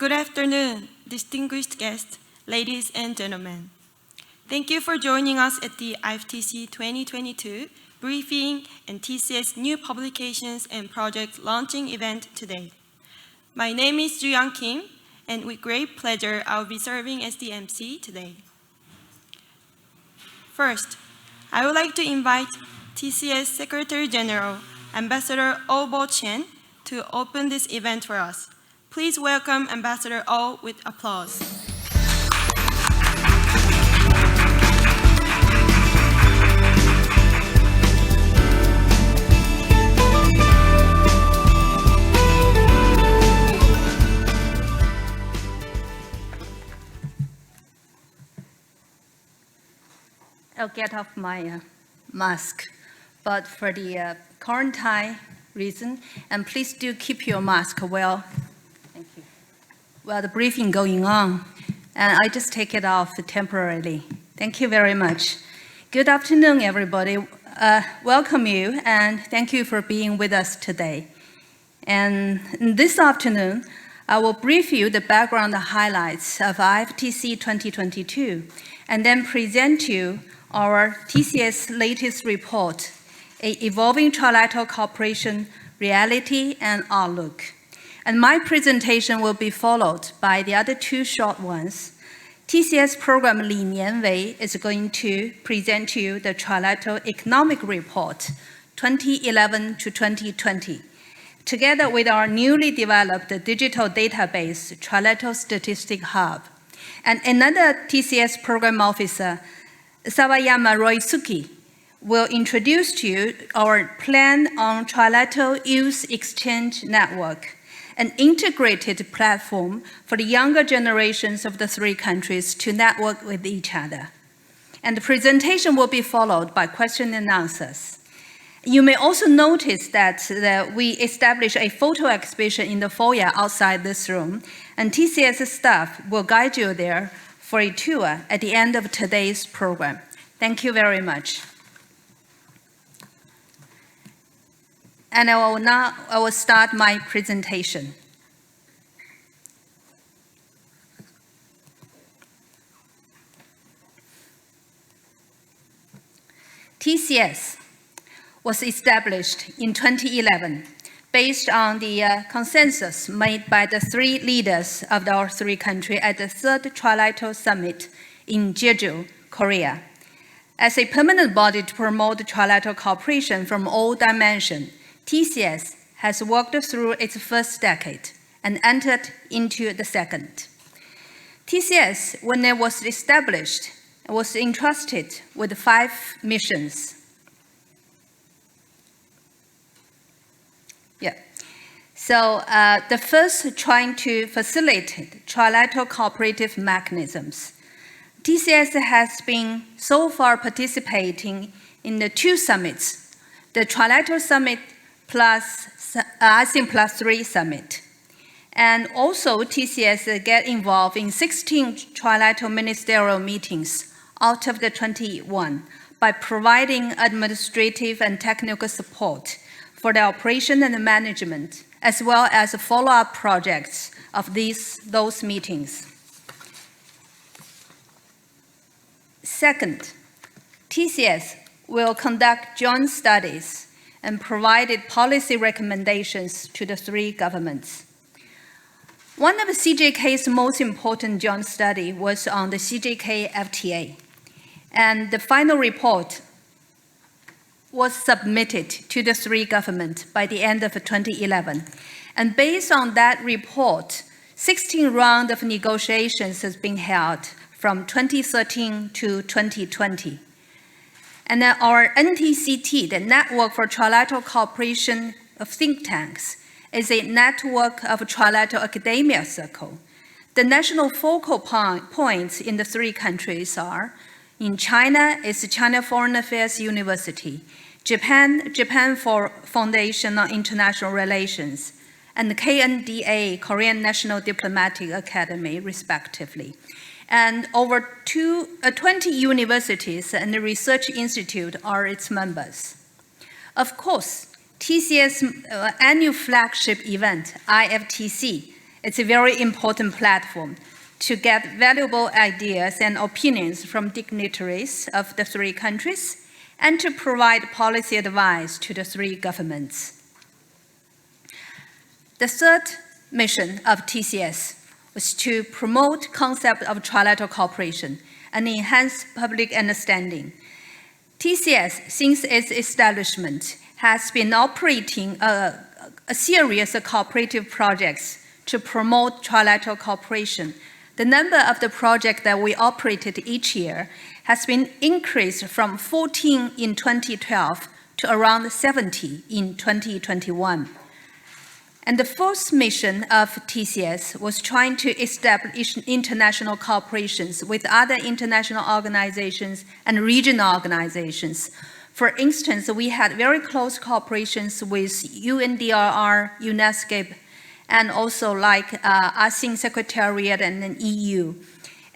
Good afternoon, distinguished guests, ladies and gentlemen. Thank you for joining us at the IFTC 2022 briefing and TCS new publications and project launching event today. My name is Ju-Young Kim, and with great pleasure, I'll be serving as the MC today. First, I would like to invite TCS Secretary General, Ambassador Oh Chen, to open this event for us. Please welcome Ambassador Oh with applause. I'll get off my mask, but for the quarantine reason, and please do keep your mask well. Thank you. Well, the briefing going on, and I just take it off temporarily. Thank you very much. Good afternoon, everybody. Welcome you, and thank you for being with us today. And this afternoon, I will brief you the background highlights of IFTC 2022, and then present you our TCS latest report, Evolving Trilateral Cooperation, Reality and Outlook. And my presentation will be followed by the other two short ones. TCS program Li Nianwei is going to present you the Trilateral Economic Report 2011 to 2020, together with our newly developed digital database, Trilateral Statistics Hub. And another TCS program officer, Sawayama Roisuke, will introduce to you our plan on Trilateral Youth Exchange Network, an integrated platform for the younger generations of the three countries to network with each other. And the presentation will be followed by question and answers. You may also notice that we established a photo exhibition in the foyer outside this room, and TCS staff will guide you there for a tour at the end of today's program. Thank you very much. And I will start my presentation. TCS was established in 2011 based on the consensus made by the three leaders of our three countries at the third Trilateral Summit in Jeju, Korea. As a permanent body to promote trilateral cooperation from all dimensions, TCS has worked through its first decade and entered into the second. TCS, when it was established, was entrusted with 5 missions. So the first, trying to facilitate trilateral cooperative mechanisms. TCS has been so far participating in the 2 summits, the Trilateral Summit plus ASEAN Plus 3 Summit. And also TCS get involved in 16 trilateral ministerial meetings out of the 21 by providing administrative and technical support for the operation and the management, as well as follow-up projects of those meetings. Second, TCS will conduct joint studies and provided policy recommendations to the 3 governments. One of the CJK's most important joint study was on the CJK FTA, and the final report was submitted to the 3 governments by the end of 2011. And based on that report, 16 rounds of negotiations has been held from 2013 to 2020. And then our NTCT, the Network for Trilateral Cooperation of Think Tanks, is a network of trilateral academia circle. The national focal points in the 3 countries are, in China, it's the China Foreign Affairs University, Japan Foundation on International Relations, and the KNDA, Korean National Diplomatic Academy, respectively. And over 20 universities and the research institute are its members. Of course, TCS annual flagship event, IFTC, It's a very important platform to get valuable ideas and opinions from dignitaries of the 3 countries and to provide policy advice to the 3 governments. The third mission of TCS was to promote concept of trilateral cooperation and enhance public understanding. TCS, since its establishment, has been operating a series of cooperative projects to promote trilateral cooperation. The number of the projects that we operated each year has been increased from 14 in 2012 to around 70 in 2021. And the fourth mission of TCS was trying to establish international cooperations with other international organizations and regional organizations. For instance, we had very close cooperations with UNDRR, UNESCO, and also like ASEAN Secretariat and the EU.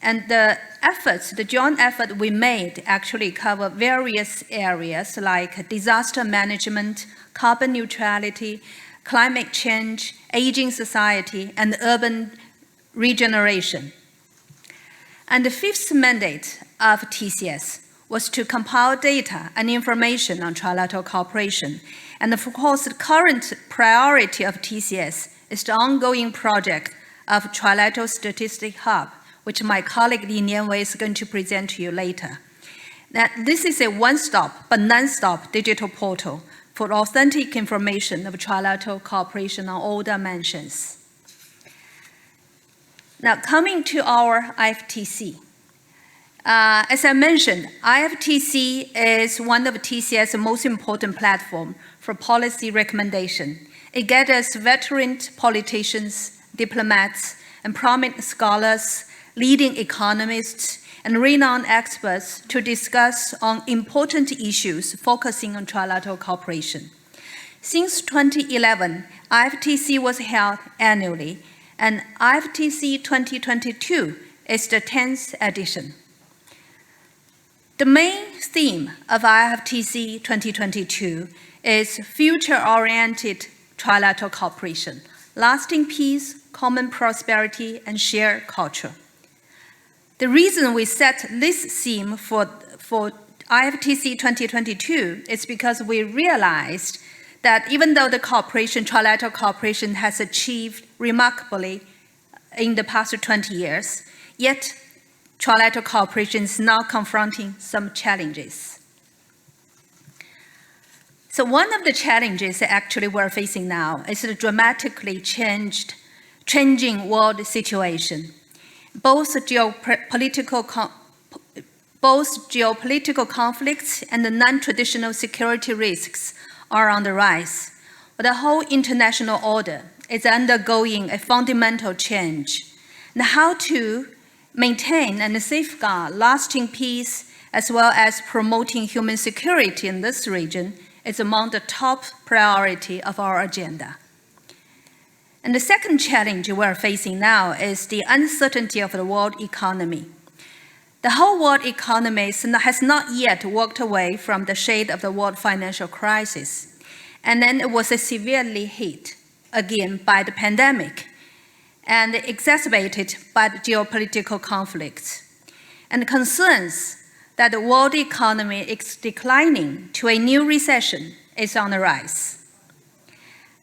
And the efforts, the joint effort we made actually cover various areas like disaster management, carbon neutrality, climate change, aging society, and urban regeneration. And the fifth mandate of TCS was to compile data and information on trilateral cooperation. And of course, the current priority of TCS is the ongoing project of Trilateral Statistics Hub, which my colleague Li Nianwei is going to present to you later. Now, this is a one-stop but non-stop digital portal for authentic information of trilateral cooperation on all dimensions. Now, coming to our IFTC. As I mentioned, IFTC is one of TCS's most important platforms for policy recommendation. It gathers veteran politicians, diplomats, and prominent scholars, leading economists, and renowned experts to discuss on important issues focusing on trilateral cooperation. Since 2011, IFTC was held annually, and IFTC 2022 is the 10th edition. The main theme of IFTC 2022 is future-oriented trilateral cooperation, lasting peace, common prosperity, and shared culture. The reason we set this theme for IFTC 2022 is because we realized that even though the trilateral cooperation has achieved remarkably in the past 20 years, yet trilateral cooperation is now confronting some challenges. So one of the challenges that actually we're facing now is the dramatically changing world situation. Both geopolitical conflicts and the non-traditional security risks are on the rise. But the whole international order is undergoing a fundamental change. And how to maintain and safeguard lasting peace as well as promoting human security in this region is among the top priority of our agenda. And the second challenge we're facing now is the uncertainty of the world economy. The whole world economy has not yet walked away from the shade of the world financial crisis. And then it was severely hit again by the pandemic and exacerbated by the geopolitical conflicts. And concerns that the world economy is declining to a new recession is on the rise.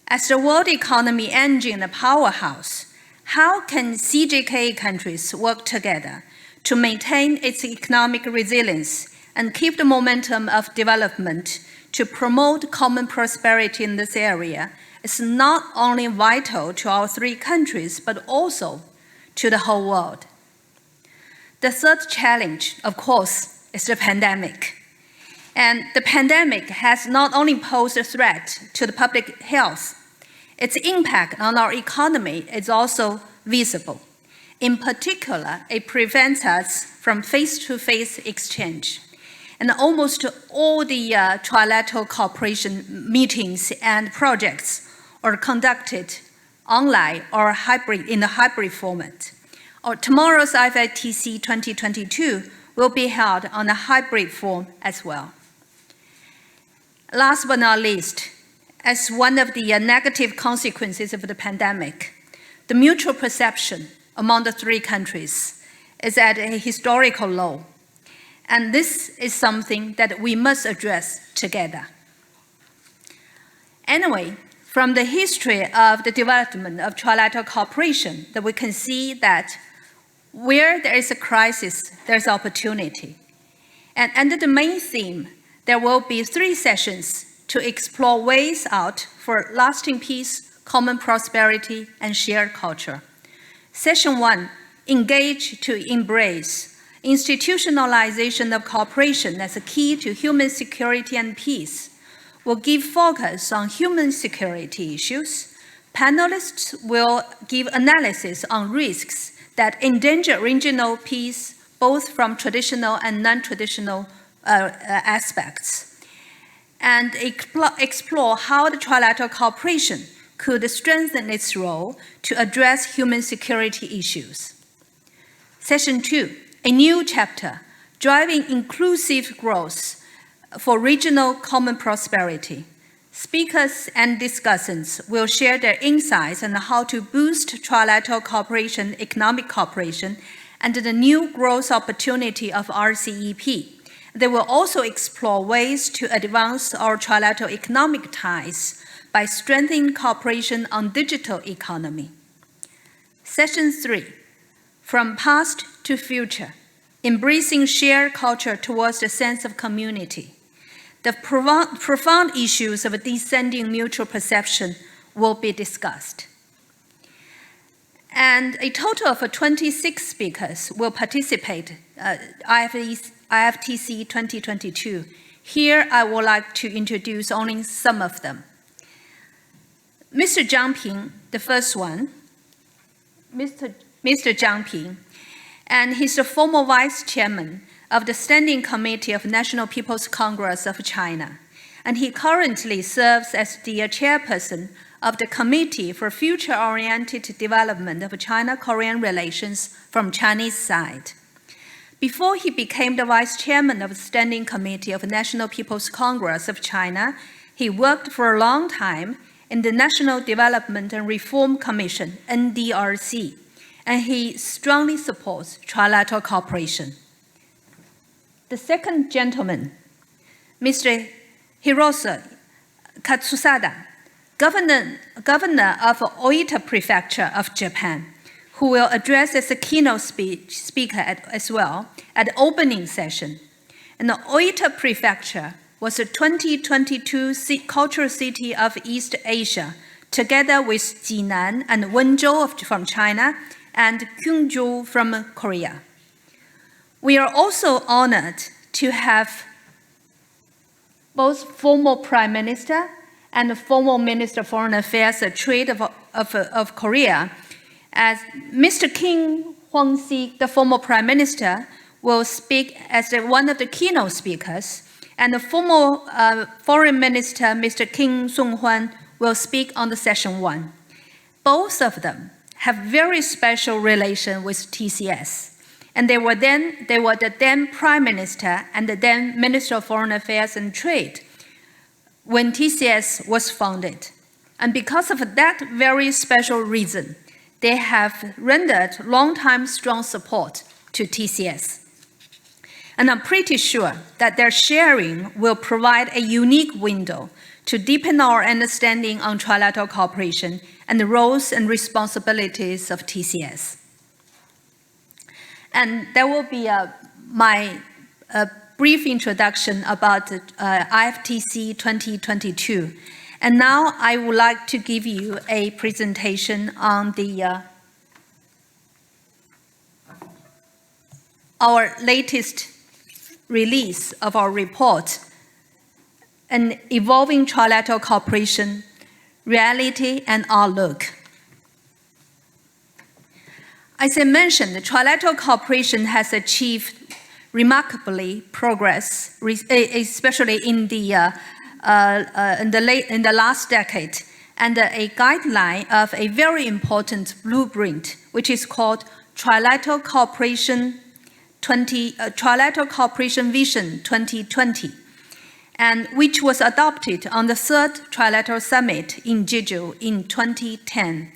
As the world economy engine and powerhouse, how can CJK countries work together to maintain its economic resilience and keep the momentum of development to promote common prosperity in this area is not only vital to our 3 countries, but also to the whole world. The third challenge, of course, is the pandemic. And the pandemic has not only posed a threat to the public health, its impact on our economy is also visible. In particular, it prevents us from face-to-face exchange. And almost all the trilateral cooperation meetings and projects are conducted online or hybrid in a hybrid format. Or tomorrow's IFTC 2022 will be held on a hybrid form as well. Last but not least, as one of the negative consequences of the pandemic, the mutual perception among the three countries is at a historical low. And this is something that we must address together. Anyway, from the history of the development of trilateral cooperation, that we can see that where there is a crisis, there's opportunity. And under the main theme, there will be 3 sessions to explore ways out for lasting peace, common prosperity, and shared culture. Session 1, engage to embrace institutionalization of cooperation as a key to human security and peace, will give focus on human security issues. Panelists will give analysis on risks that endanger regional peace, both from traditional and non-traditional aspects, and explore how the trilateral cooperation could strengthen its role to address human security issues. Session 2, a new chapter, driving inclusive growth for regional common prosperity. Speakers and discussants will share their insights on how to boost trilateral cooperation, economic cooperation, and the new growth opportunity of RCEP. They will also explore ways to advance our trilateral economic ties by strengthening cooperation on digital economy. Session 3, from past to future, embracing shared culture towards the sense of community. The profound issues of descending mutual perception will be discussed. And a total of 26 speakers will participate IFTC 2022. Here, I would like to introduce only some of them. Mr. Zhang Ping, the first one, Mr. Zhang Ping, and he's the former vice chairman of the Standing Committee of National People's Congress of China. And he currently serves as the chairperson of the Committee for Future-Oriented Development of China-Korean Relations from Chinese side. Before he became the vice chairman of the Standing Committee of National People's Congress of China, he worked for a long time in the National Development and Reform Commission, NDRC, and he strongly supports trilateral cooperation. The second gentleman, Mr. Hirose Katsusada, Governor of Oita Prefecture of Japan, who will address as a keynote speaker as well at the opening session. And the Oita Prefecture was a 2022 cultural city of East Asia, together with Jinan and Wenzhou from China and Kyungju from Korea. We are also honored to have both former Prime Minister and former Minister of Foreign Affairs and Trade of Korea, as Mr. Kim Hwang-sik, the former Prime Minister, will speak as one of the keynote speakers, and the former Foreign Minister, Mr. Kim Sung-hwan, will speak on the session 1. Both of them have very special relation with TCS. And they were the then Prime Minister and the then Minister of Foreign Affairs and Trade when TCS was founded. And because of that very special reason, they have rendered long-time strong support to TCS. And I'm pretty sure that their sharing will provide a unique window to deepen our understanding on trilateral cooperation and the roles and responsibilities of TCS. And that will be my brief introduction about IFTC 2022. And now I would like to give you a presentation on our latest release of our report, an Evolving Trilateral Cooperation, Reality and Outlook. As I mentioned, trilateral cooperation has achieved remarkably progress, especially in the last decade, and a guideline of a very important blueprint, which is called Trilateral Cooperation Vision 2020, and which was adopted on the 3rd Trilateral Summit in Jeju in 2010.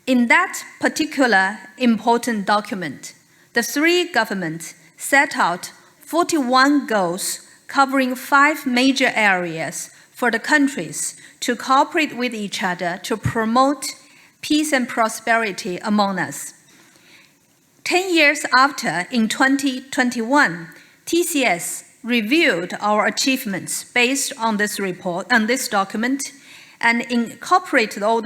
In that particular important document, the three governments set out 41 goals covering 5 major areas for the countries to cooperate with each other to promote peace and prosperity among us. 10 years after, in 2021, TCS reviewed our achievements based on this report, on this document, and incorporated all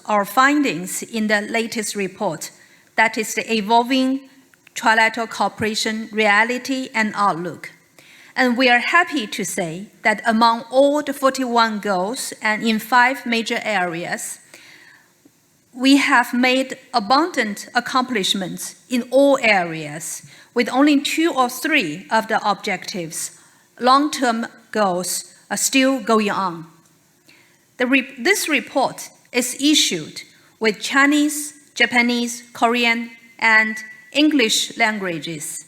our findings in the latest report, that is the Evolving Trilateral Cooperation Reality and Outlook. And we are happy to say that among all the 41 goals and in 5 major areas, we have made abundant accomplishments in all areas, with only 2 or 3 of the objectives, long-term goals, are still going on. This report is issued with Chinese, Japanese, Korean, and English languages.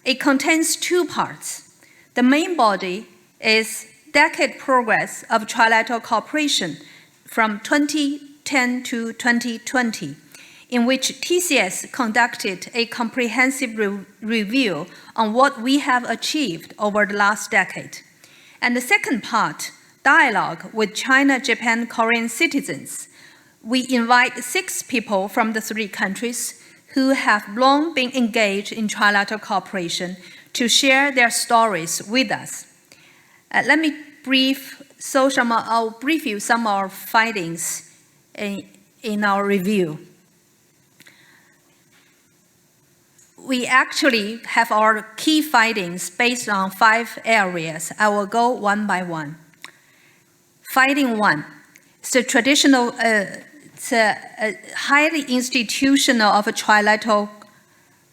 It contains 2 parts. The main body is Decade Progress of Trilateral Cooperation from 2010 to 2020, in which TCS conducted a comprehensive review on what we have achieved over the last decade. And the second part, Dialogue with China, Japan, Korean citizens. We invite 6 people from the 3 countries who have long been engaged in trilateral cooperation to share their stories with us. Let me I'll brief you some of our findings in our review. We actually have our key findings based on 5 areas. I will go one by one. Finding 1, it's a traditional, it's a highly institutional of a trilateral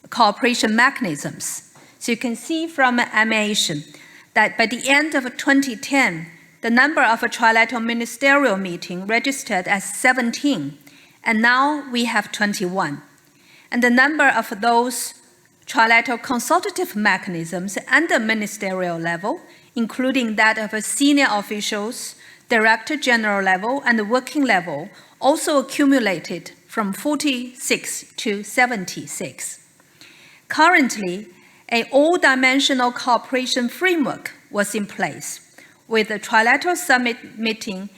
cooperation mechanisms. So you can see from animation that by the end of 2010, the number of a trilateral ministerial meeting registered as 17, and now we have 21. And the number of those trilateral consultative mechanisms at the ministerial level, including that of senior officials, Director General level, and the working level, also accumulated from 46 to 76. Currently, an all-dimensional cooperation framework was in place, with a Trilateral Summit meeting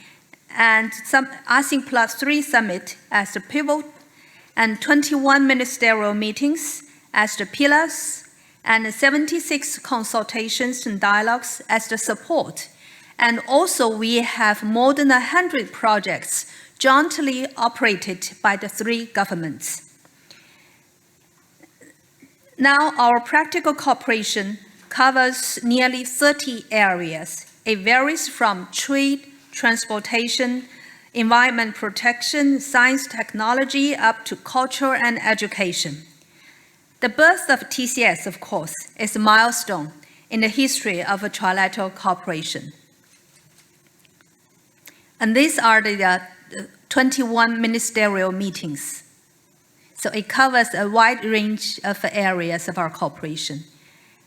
and some ASEAN Plus 3 Summit as the pivot, and 21 ministerial meetings as the pillars, and 76 consultations and dialogues as the support. And also we have more than 100 projects jointly operated by the 3 governments. Now our practical cooperation covers nearly 30 areas. It varies from trade, transportation, environment protection, science, technology, up to culture and education. The birth of TCS, of course, is a milestone in the history of a trilateral cooperation. And these are the 21 ministerial meetings. So it covers a wide range of areas of our cooperation.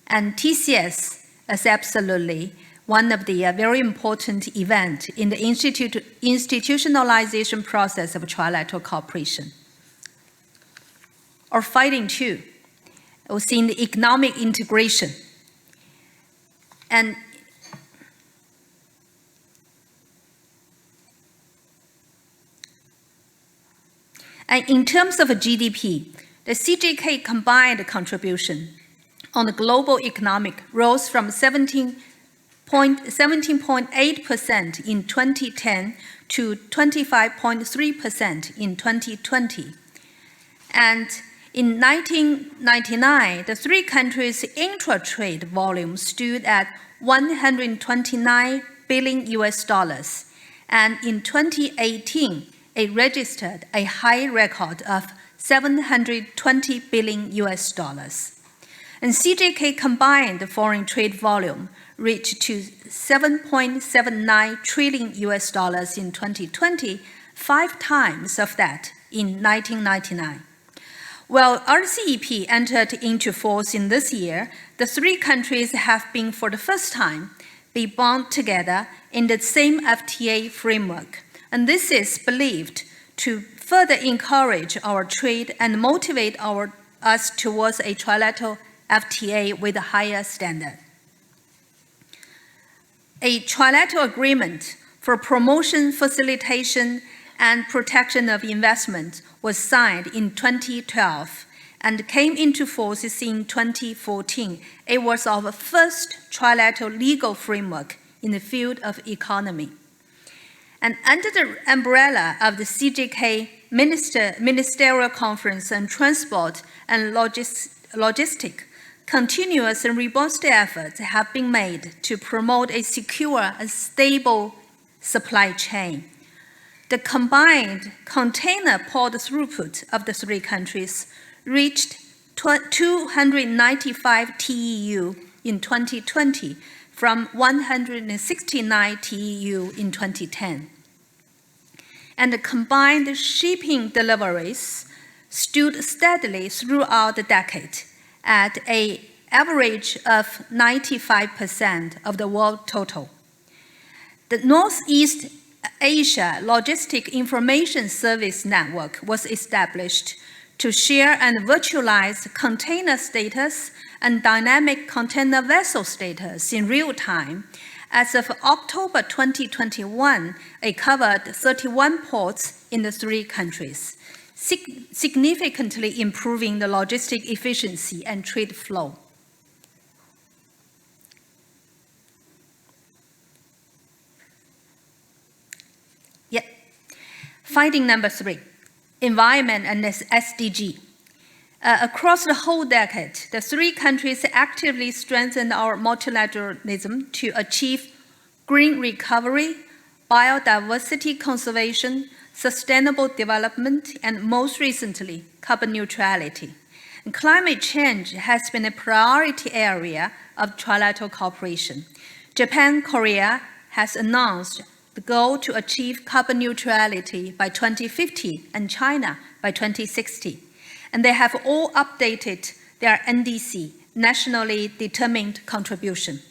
And TCS is absolutely one of the very important events in the institutionalization process of trilateral cooperation. Or finding 2, we've seen the economic integration. And in terms of GDP, the CJK combined contribution on the global economic rose from 17.8% in 2010 to 25.3% in 2020. And in 1999, the 3 countries' intra-trade volume stood at $129 billion US. And in 2018, it registered a high record of $720 billion US. And CJK combined foreign trade volume reached to $7.79 trillion US in 2020, 5 times of that in 1999. Well, RCEP entered into force in this year, the 3 countries have been, for the first time, be bound together in the same FTA framework. And this is believed to further encourage our trade and motivate us towards a trilateral FTA with a higher standard. A trilateral agreement for promotion, facilitation, and protection of investment was signed in 2012 and came into force in 2014. It was our first trilateral legal framework in the field of economy. And under the umbrella of the CJK Ministerial Conference on Transport and Logistics, continuous and robust efforts have been made to promote a secure and stable supply chain. The combined container port throughput of the three countries reached 295 TEU in 2020 from 169 TEU in 2010. And the combined shipping deliveries stood steadily throughout the decade at an average of 95% of the world total. The Northeast Asia Logistic Information Service Network was established to share and virtualize container status and dynamic container vessel status in real time. As of October 2021, it covered 31 ports in the three countries, significantly improving the logistic efficiency and trade flow. Finding number 3, environment and SDG. Across the whole decade, the three countries actively strengthened our multilateralism to achieve green recovery, biodiversity conservation, sustainable development, and most recently, carbon neutrality. And climate change has been a priority area of trilateral cooperation. Japan, Korea has announced the goal to achieve carbon neutrality by 2050 and China by 2060. And they have all updated their NDC, nationally determined contribution.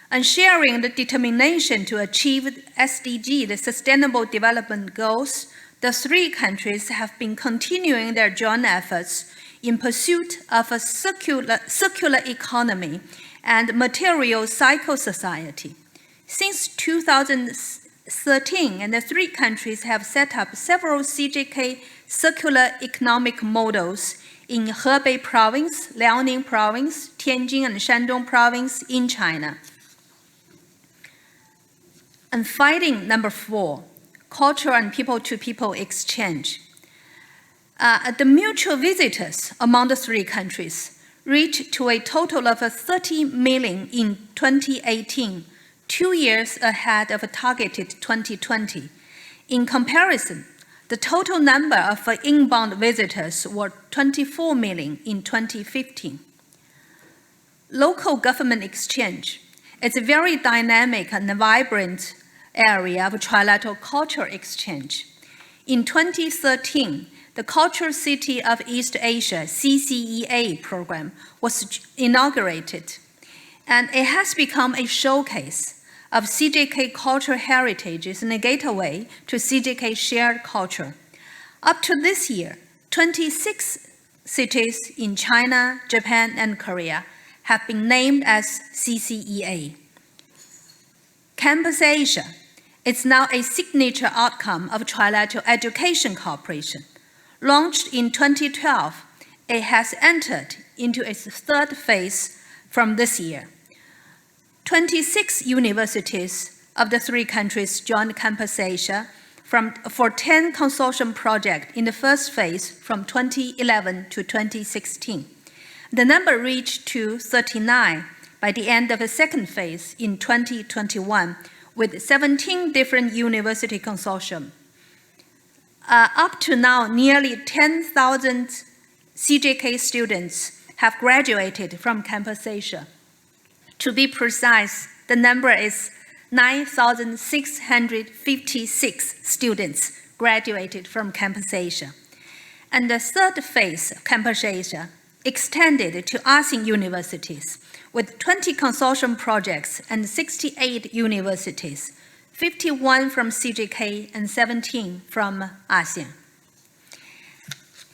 And sharing the determination to achieve SDG, the Sustainable Development Goals, the three countries have been continuing their joint efforts in pursuit of a circular economy and material cycle society. Since 2013, and the three countries have set up several CJK circular economic models in Hebei Province, Liaoning Province, Tianjin and Shandong Province in China. And finding number 4, cultural and people-to-people exchange. The mutual visitors among the three countries reached to a total of 30 million in 2018, 2 years ahead of a targeted 2020. In comparison, the total number of inbound visitors were 24 million in 2015. Local government exchange is a very dynamic and vibrant area of trilateral cultural exchange. In 2013, the Cultural City of East Asia, CCEA program, was inaugurated, and it has become a showcase of CJK cultural heritages and a gateway to CJK shared culture. Up to this year, 26 cities in China, Japan, and Korea have been named as CCEA. Campus Asia is now a signature outcome of trilateral education cooperation. Launched in 2012, it has entered into its third phase from this year. 26 universities of the three countries joined Campus Asia for 10 consortium projects in the first phase from 2011 to 2016. The number reached to 39 by the end of the second phase in 2021, with 17 different university consortium. Up to now, nearly 10,000 CJK students have graduated from Campus Asia. To be precise, the number is 9,656 students graduated from Campus Asia. And the third phase of Campus Asia extended to ASEAN universities with 20 consortium projects and 68 universities, 51 from CJK and 17 from ASEAN.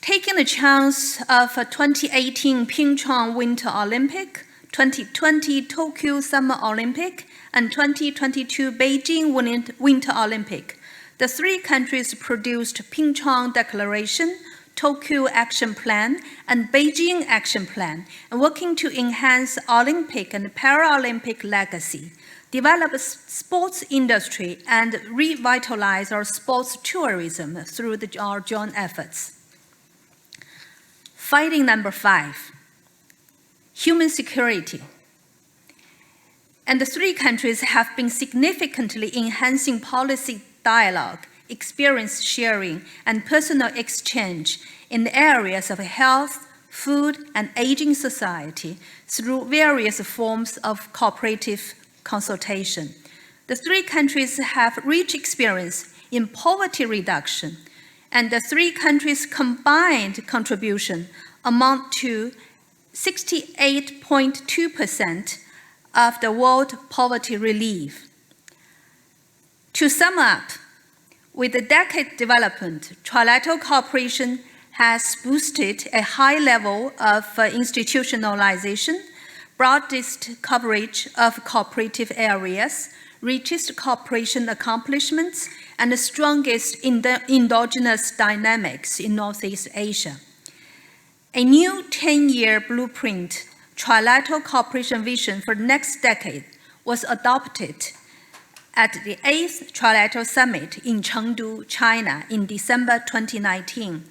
taking the chance of 2018 Pyeongchang Winter Olympic, 2020 Tokyo Summer Olympic, and 2022 Beijing Winter Olympic, the three countries produced Pyeongchang Declaration, Tokyo Action Plan, and Beijing Action Plan, and working to enhance Olympic and Paralympic legacy, develop a sports industry, and revitalize our sports tourism through our joint efforts. Finding number 5, human security. And the three countries have been significantly enhancing policy dialogue, experience sharing, and personal exchange in the areas of health, food, and aging society through various forms of cooperative consultation. The three countries have rich experience in poverty reduction, and the three countries' combined contribution amount to 68.2% of the world poverty relief. To sum up, with the decade development, trilateral cooperation has boosted a high level of institutionalization, broadest coverage of cooperative areas, richest cooperation accomplishments, and the strongest endogenous dynamics in Northeast Asia. A new 10-year blueprint, Trilateral Cooperation Vision for the next decade, was adopted at the 8th Trilateral Summit in Chengdu, China in December 2019.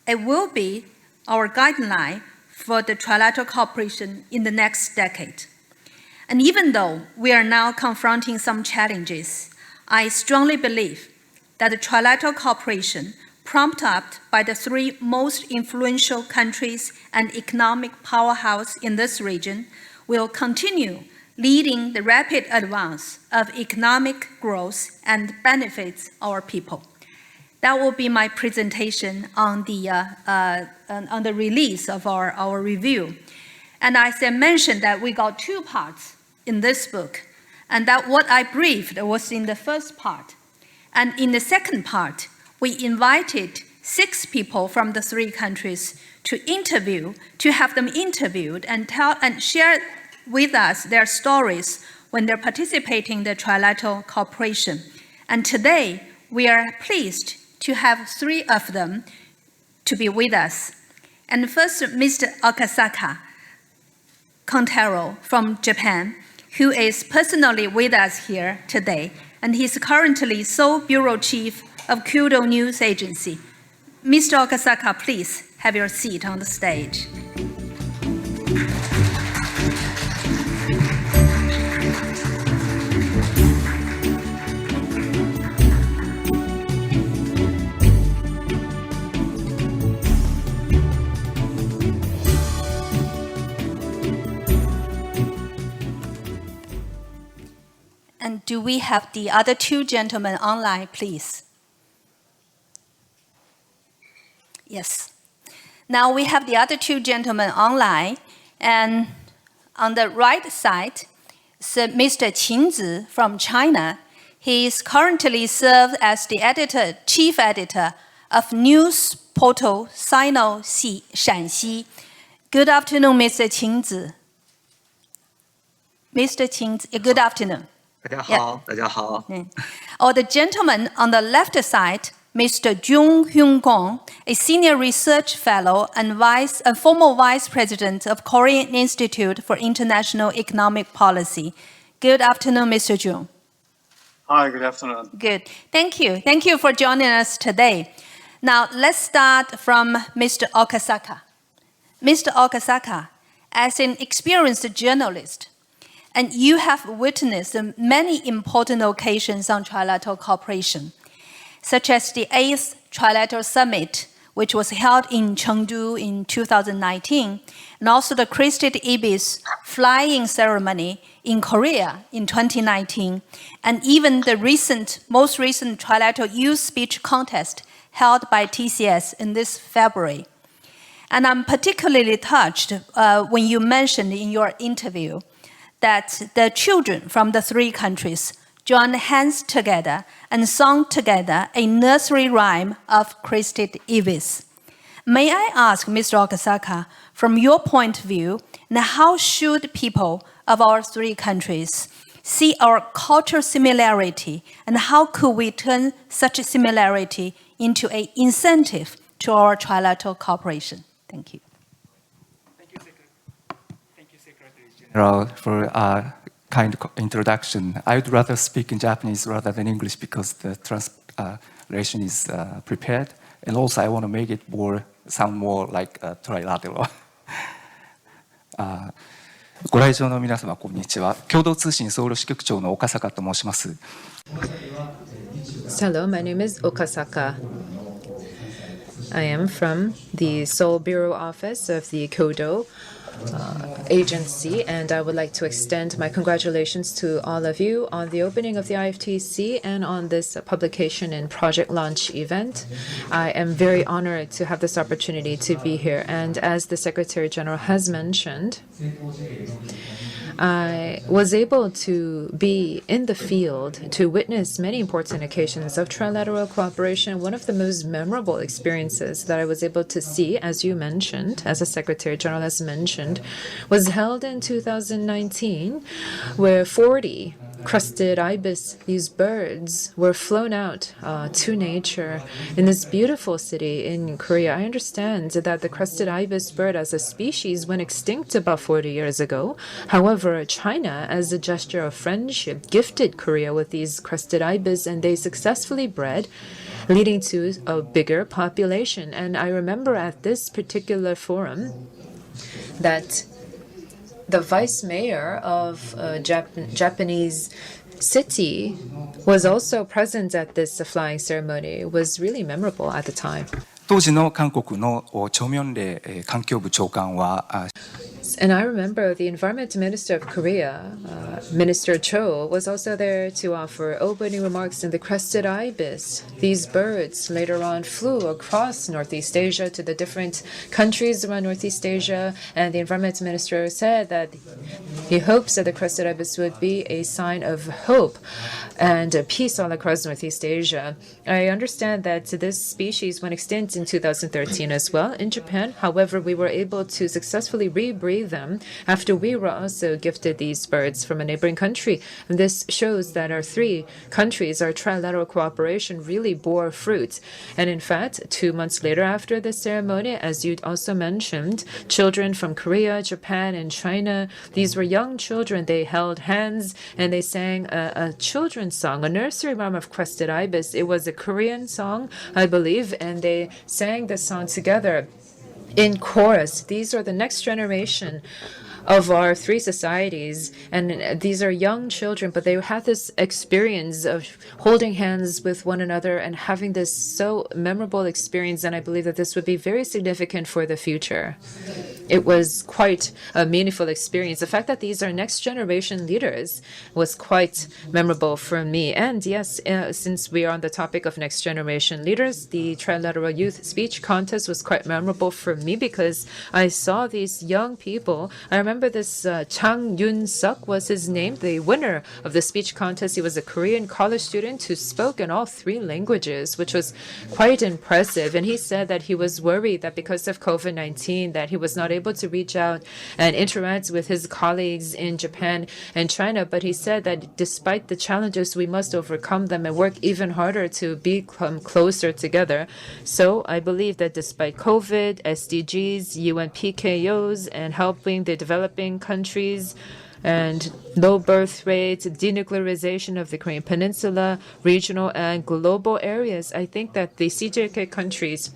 It will be our guideline for the trilateral cooperation in the next decade. And even though we are now confronting some challenges, I strongly believe that the trilateral cooperation, prompted up by the three most influential countries and economic powerhouse in this region, will continue leading the rapid advance of economic growth and benefits our people. That will be my presentation on the release of our review. And as I mentioned that we got 2 parts in this book, and that what I briefed was in the first part. And in the second part, we invited 6 people from the 3 countries to have them interviewed and share with us their stories when they're participating in the trilateral cooperation. And today, we are pleased to have 3 of them to be with us. And first, Mr. Akasaka Kontaro from Japan, who is personally with us here today, and he's currently sole bureau chief of Kyoto News Agency. Mr. Akasaka, please have your seat on the stage. And do we have the other 2 gentlemen online, please? Yes. Now we have the other 2 gentlemen online, and on the right side is Mr. Qin Zi from China. He is currently served as the chief editor of news portal Sino Shanxi. Good afternoon, Mr. Qin Zi. Mr. Qin Zi, good afternoon. 大家好，大家好。The gentleman on the left side, Mr. Jung Hyun Gong, a senior research fellow and former vice president of Korean Institute for International Economic Policy. Good afternoon, Mr. Jung. Hi, good afternoon. Good. Thank you. Thank you for joining us today. Now, let's start from Mr. Okasaka. Mr. Okasaka, as an experienced journalist, and you have witnessed many important occasions on trilateral cooperation, such as the 8th Trilateral Summit, which was held in Chengdu in 2019, and also the Crested Ibis flying ceremony in Korea in 2019, and even the most recent Trilateral Youth Speech Contest held by TCS in this February. And I'm particularly touched when you mentioned in your interview that the children from the 3 countries joined hands together and sung together a nursery rhyme of Crested Ibis. May I ask, Mr. Okasaka, from your point of view, and how should people of our three countries see our cultural similarity, and how could we turn such a similarity into an incentive to our trilateral cooperation? Thank you. Thank you, Secretary General, for a kind introduction. I would rather speak in Japanese rather than English because the translation is prepared. And also, I want to make it sound more like trilateral. ご来場の皆様、こんにちは。共同通信ソウル支局長の岡坂と申します。Hello, my name is Okasaka. I am from the Seoul Bureau Office of the Kyoto agency, and I would like to extend my congratulations to all of you on the opening of the IFTC and on this publication and project launch event. I am very honored to have this opportunity to be here, and as the Secretary General has mentioned, I was able to be in the field to witness many important occasions of trilateral cooperation. One of the most memorable experiences that I was able to see, as you mentioned, as the Secretary General has mentioned, was held in 2019, where 40 crested ibis, these birds, were flown out to nature in this beautiful city in Korea. I understand that the crested ibis bird as a species went extinct about 40 years ago. However, China, as a gesture of friendship, gifted Korea with these crested ibis, and they successfully bred, leading to a bigger population. And I remember at this particular forum that the vice mayor of a Japanese city was also present at this flying ceremony. It was really memorable at the time. 当時の韓国のチョ・ミョンレイ環境部長官は And I remember the Environment Minister of Korea, Minister Cho, was also there to offer opening remarks in the crested ibis. These birds later on flew across Northeast Asia to the different countries around Northeast Asia, and the Environment Minister said that he hopes that the crested ibis would be a sign of hope and peace all across Northeast Asia. I understand that this species went extinct in 2013 as well in Japan. However, we were able to successfully rebreed them after we were also gifted these birds from a neighboring country. And this shows that our three countries, our trilateral cooperation really bore fruit. And in fact, 2 months later after the ceremony, as you also mentioned, children from Korea, Japan, and China, these were young children. They held hands and they sang a children's song, a nursery rhyme of crested ibis. It was a Korean song, I believe, and they sang the song together in chorus. These are the next generation of our three societies, and these are young children, but they had this experience of holding hands with one another and having this so memorable experience, and I believe that this would be very significant for the future. It was quite a meaningful experience. The fact that these are next generation leaders was quite memorable for me. And yes, since we are on the topic of next generation leaders, the Trilateral Youth Speech Contest was quite memorable for me because I saw these young people. I remember this Chang Yun-suk was his name, the winner of the speech contest. He was a Korean college student who spoke in all three languages, which was quite impressive. And he said that he was worried that because of COVID-19 that he was not able to reach out and interact with his colleagues in Japan and China. But he said that despite the challenges, we must overcome them and work even harder to become closer together. So I believe that despite COVID, SDGs, UN PKOs, and helping the developing countries, and low birth rates, denuclearization of the Korean Peninsula, regional and global areas, I think that the CJK countries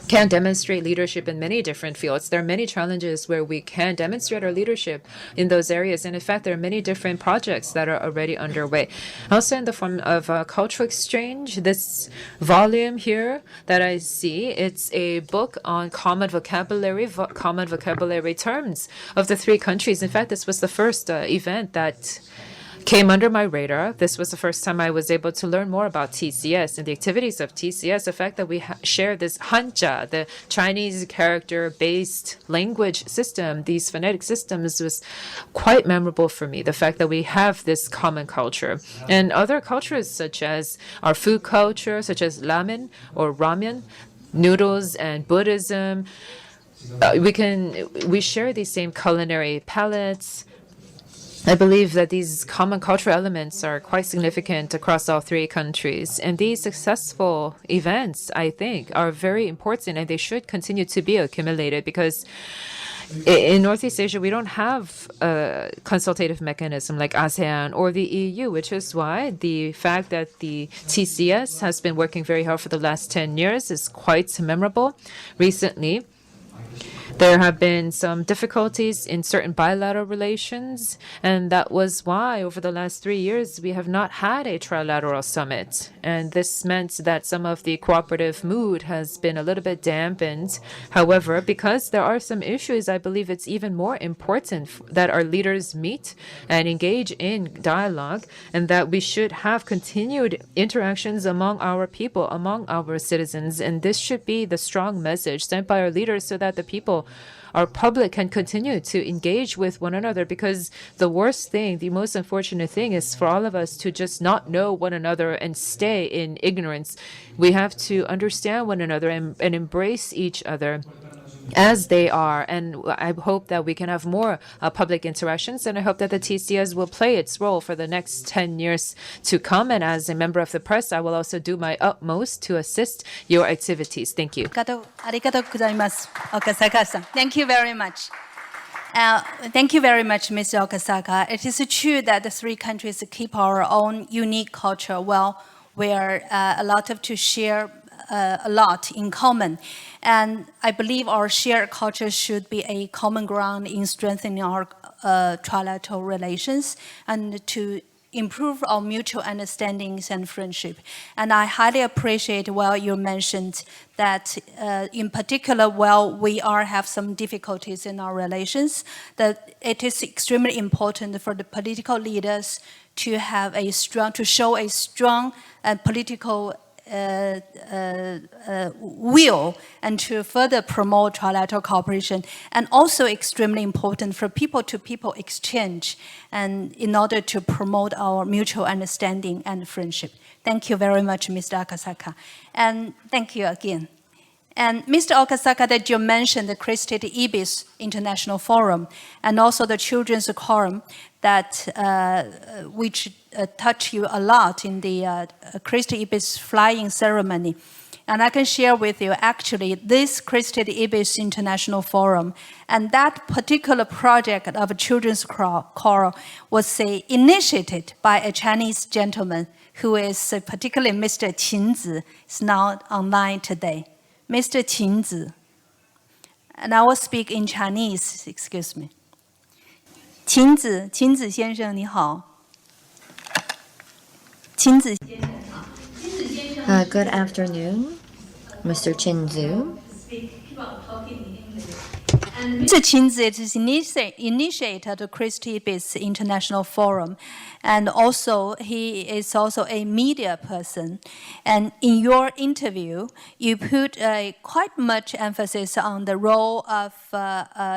can demonstrate leadership in many different fields. There are many challenges where we can demonstrate our leadership in those areas. And in fact, there are many different projects that are already underway. Also in the form of cultural exchange, this volume here that I see, it's a book on common vocabulary terms of the three countries. In fact, this was the first event that came under my radar. This was the first time I was able to learn more about TCS and the activities of TCS. The fact that we share this Hanja, the Chinese character-based language system, these phonetic systems, was quite memorable for me. The fact that we have this common culture. And other cultures such as our food culture, such as ramen or ramen, noodles and Buddhism. We share these same culinary palettes. I believe that these common cultural elements are quite significant across all three countries. And these successful events, I think, are very important, and they should continue to be accumulated, because in Northeast Asia, we don't have a consultative mechanism like ASEAN or the EU, which is why the fact that the TCS has been working very hard for the last 10 years is quite memorable. Recently, there have been some difficulties in certain bilateral relations, and that was why over the last 3 years we have not had a trilateral summit. And this meant that some of the cooperative mood has been a little bit dampened. However, because there are some issues, I believe it's even more important that our leaders meet and engage in dialogue, and that we should have continued interactions among our people, among our citizens. And this should be the strong message sent by our leaders, so that the people, our public, can continue to engage with one another, because the worst thing, the most unfortunate thing, is for all of us to just not know one another and stay in ignorance. We have to understand one another and embrace each other as they are. And I hope that we can have more public interactions, and I hope that the TCS will play its role for the next 10 years to come. And as a member of the press, I will also do my utmost to assist your activities. Thank you. ありがとうございます。Okasaka-san. Thank you very much. Thank you very much, Mr. Okasaka. It is true that the three countries keep our own unique culture. Well, we are a lot to share a lot in common. And I believe our shared culture should be a common ground in strengthening our trilateral relations and to improve our mutual understandings and friendship. And I highly appreciate, you mentioned that in particular, we have some difficulties in our relations, that it is extremely important for the political leaders to show a strong political will and to further promote trilateral cooperation, and also extremely important for people-to-people exchange, and in order to promote our mutual understanding and friendship. Thank you very much, Mr. Okasaka, and thank you again. And Mr. Okasaka, that you mentioned the Christie Ibis International Forum and also the Children's Quorum, that which touch you a lot in the Christie Ibis flying ceremony. And I can share with you, actually, this Christie Ibis International Forum and that particular project of a children's choral was initiated by a Chinese gentleman who is particularly Mr. Qin Zi, is now online today. Mr. Qin Zi. And I will speak in Chinese, excuse me. 秦子先生你好。秦子先生好。Good afternoon, Mr. Qin Zhu. Mr. Qin Zi is initiator of the Christie Ibis International Forum, and also he is also a media person. And in your interview, you put quite much emphasis on the role of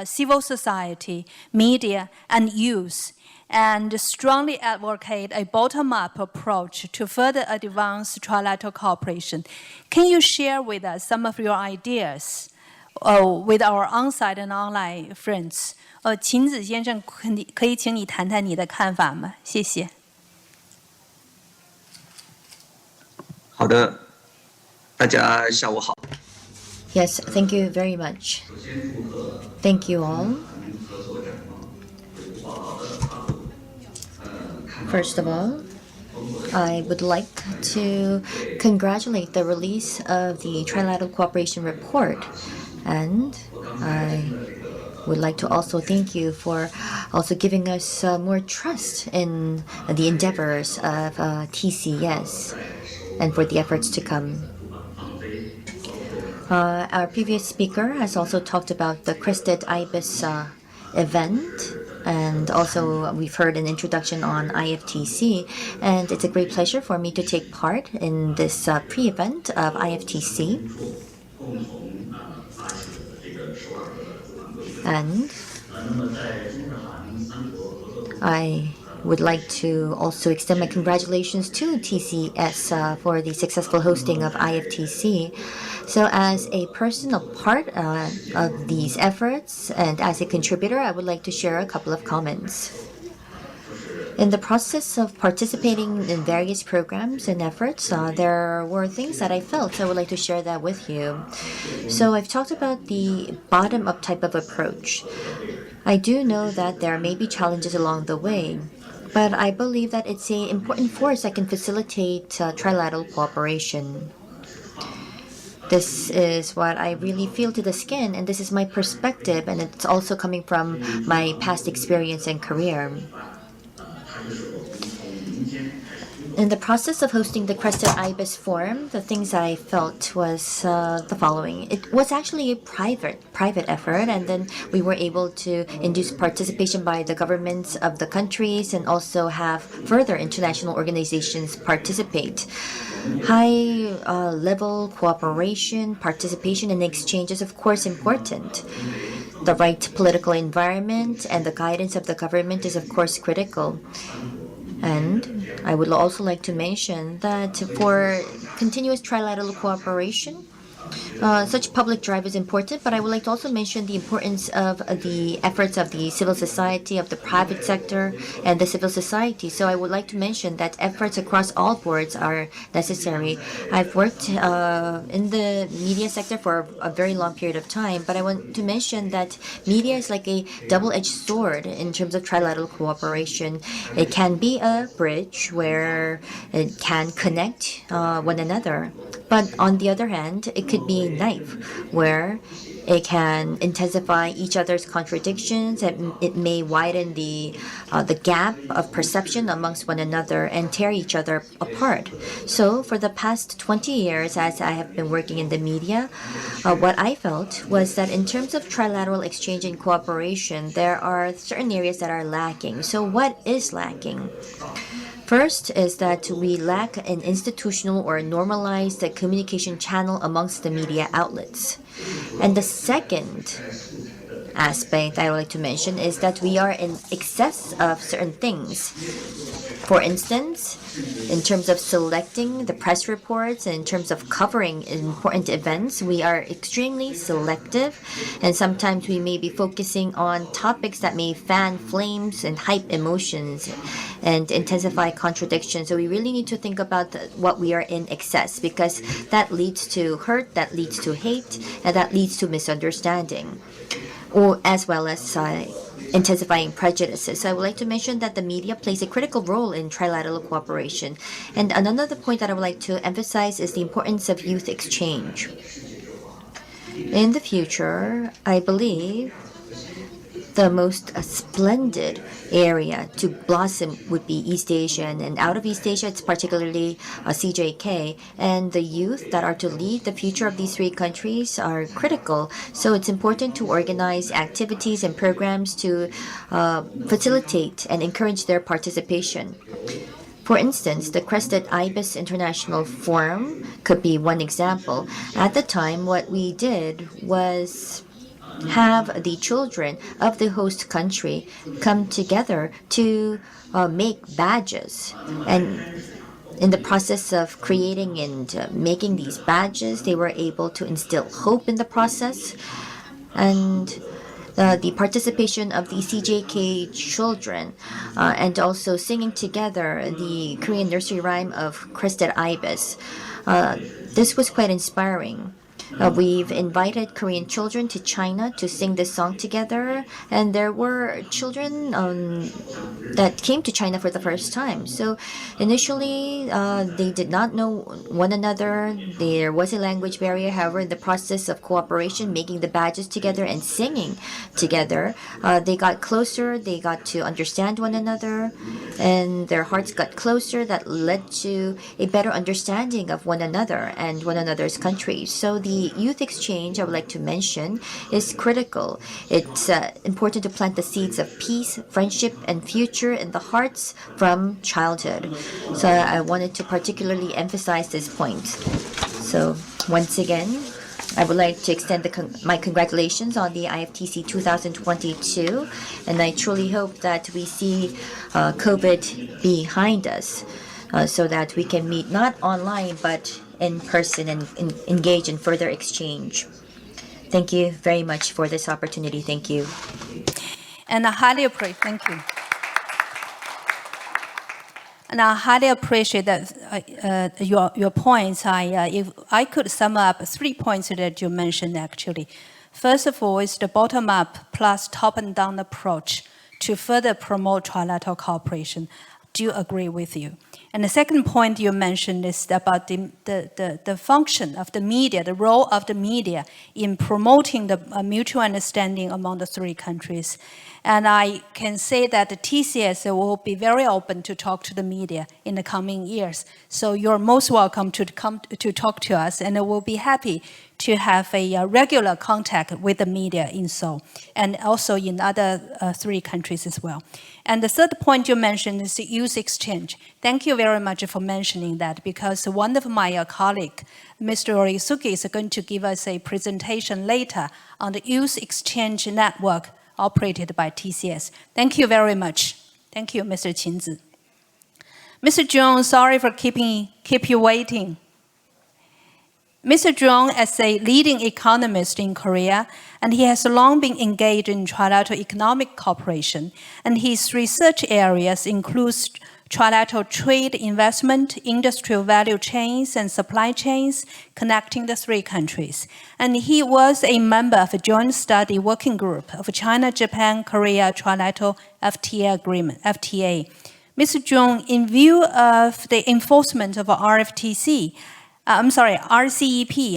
civil society, media, and youth, and strongly advocate a bottom-up approach to further advance trilateral cooperation. Can you share with us some of your ideas with our on-site and online friends? 秦子先生，可以请你谈谈你的看法吗？谢谢。好的，大家下午好。 Yes, thank you very much. Thank you all. First of all, I would like to congratulate the release of the Trilateral Cooperation Report, and I would like to also thank you for also giving us more trust in the endeavors of TCS and for the efforts to come. Our previous speaker has also talked about the Crested Ibis event, and also we've heard an introduction on IFTC, and it's a great pleasure for me to take part in this pre-event of IFTC. And I would like to also extend my congratulations to TCS for the successful hosting of IFTC. So as a personal part of these efforts and as a contributor, I would like to share a couple of comments. In the process of participating in various programs and efforts, there were things that I felt. I would like to share that with you. So I've talked about the bottom-up type of approach. I do know that there may be challenges along the way, but I believe that it's an important force that can facilitate trilateral cooperation. This is what I really feel to the skin, and this is my perspective, and it's also coming from my past experience and career. In the process of hosting the Crested Ibis Forum, the things that I felt was the following. It was actually a private effort, and then we were able to induce participation by the governments of the countries and also have further international organizations participate. High-level cooperation, participation, and exchange is, of course, important. The right political environment and the guidance of the government is, of course, critical. And I would also like to mention that for continuous trilateral cooperation, such public drive is important, but I would like to also mention the importance of the efforts of the civil society, of the private sector, and the civil society. So I would like to mention that efforts across all boards are necessary. I've worked in the media sector for a very long period of time, but I want to mention that media is like a double-edged sword in terms of trilateral cooperation. It can be a bridge where it can connect one another, but on the other hand, it could be a knife where it can intensify each other's contradictions, and it may widen the gap of perception amongst one another and tear each other apart. So for the past 20 years, as I have been working in the media, what I felt was that in terms of trilateral exchange and cooperation, there are certain areas that are lacking. So what is lacking? First is that we lack an institutional or normalized communication channel amongst the media outlets. And the second aspect I would like to mention is that we are in excess of certain things. For instance, in terms of selecting the press reports and in terms of covering important events, we are extremely selective, and sometimes we may be focusing on topics that may fan flames and hype emotions and intensify contradictions. So we really need to think about what we are in excess, because that leads to hurt, that leads to hate, and that leads to misunderstanding, or as well as intensifying prejudices. So I would like to mention that the media plays a critical role in trilateral cooperation. And another point that I would like to emphasize is the importance of youth exchange. In the future, I believe the most splendid area to blossom would be East Asia, and out of East Asia, it's particularly CJK, and the youth that are to lead the future of these three countries are critical. So it's important to organize activities and programs to facilitate and encourage their participation. For instance, the Crested Ibis International Forum could be one example. At the time, what we did was have the children of the host country come together to make badges. And in the process of creating and making these badges, they were able to instill hope in the process. And the participation of the CJK children and also singing together the Korean nursery rhyme of Crested Ibis. This was quite inspiring. We've invited Korean children to China to sing this song together, and there were children that came to China for the first time. So initially, they did not know one another. There was a language barrier. However, in the process of cooperation, making the badges together and singing together, they got closer. They got to understand one another, and their hearts got closer. That led to a better understanding of one another and one another's countries. So the youth exchange I would like to mention is critical. It's important to plant the seeds of peace, friendship, and future in the hearts from childhood. So I wanted to particularly emphasize this point. So once again, I would like to extend my congratulations on the IFTC 2022, and I truly hope that we see COVID behind us so that we can meet not online but in person and engage in further exchange. Thank you very much for this opportunity. Thank you. And I highly appreciate, thank you. And I highly appreciate that your points. If I could sum up 3 points that you mentioned actually. First of all, is the bottom-up plus top-and-down approach to further promote trilateral cooperation. Do agree with you. And the second point you mentioned is about the function of the media, the role of the media in promoting the mutual understanding among the 3 countries. And I can say that the TCS will be very open to talk to the media in the coming years. So you're most welcome to come to talk to us, and we'll be happy to have a regular contact with the media in Seoul and also in other 3 countries as well. And the third point you mentioned is the youth exchange. Thank you very much for mentioning that, because one of my colleagues, Mr. Orisuke, is going to give us a presentation later on the youth exchange network operated by TCS. Thank you very much. Thank you, Mr. Qinzi. Mr. Zhong, sorry for keep you waiting. Mr. Zhong is a leading economist in Korea, and he has long been engaged in trilateral economic cooperation, and his research areas include trilateral trade, investment, industrial value chains, and supply chains connecting the 3 countries. And he was a member of a joint study working group of China, Japan, Korea Trilateral FTA Agreement, FTA. Mr. Zhong, in view of the enforcement of RCEP,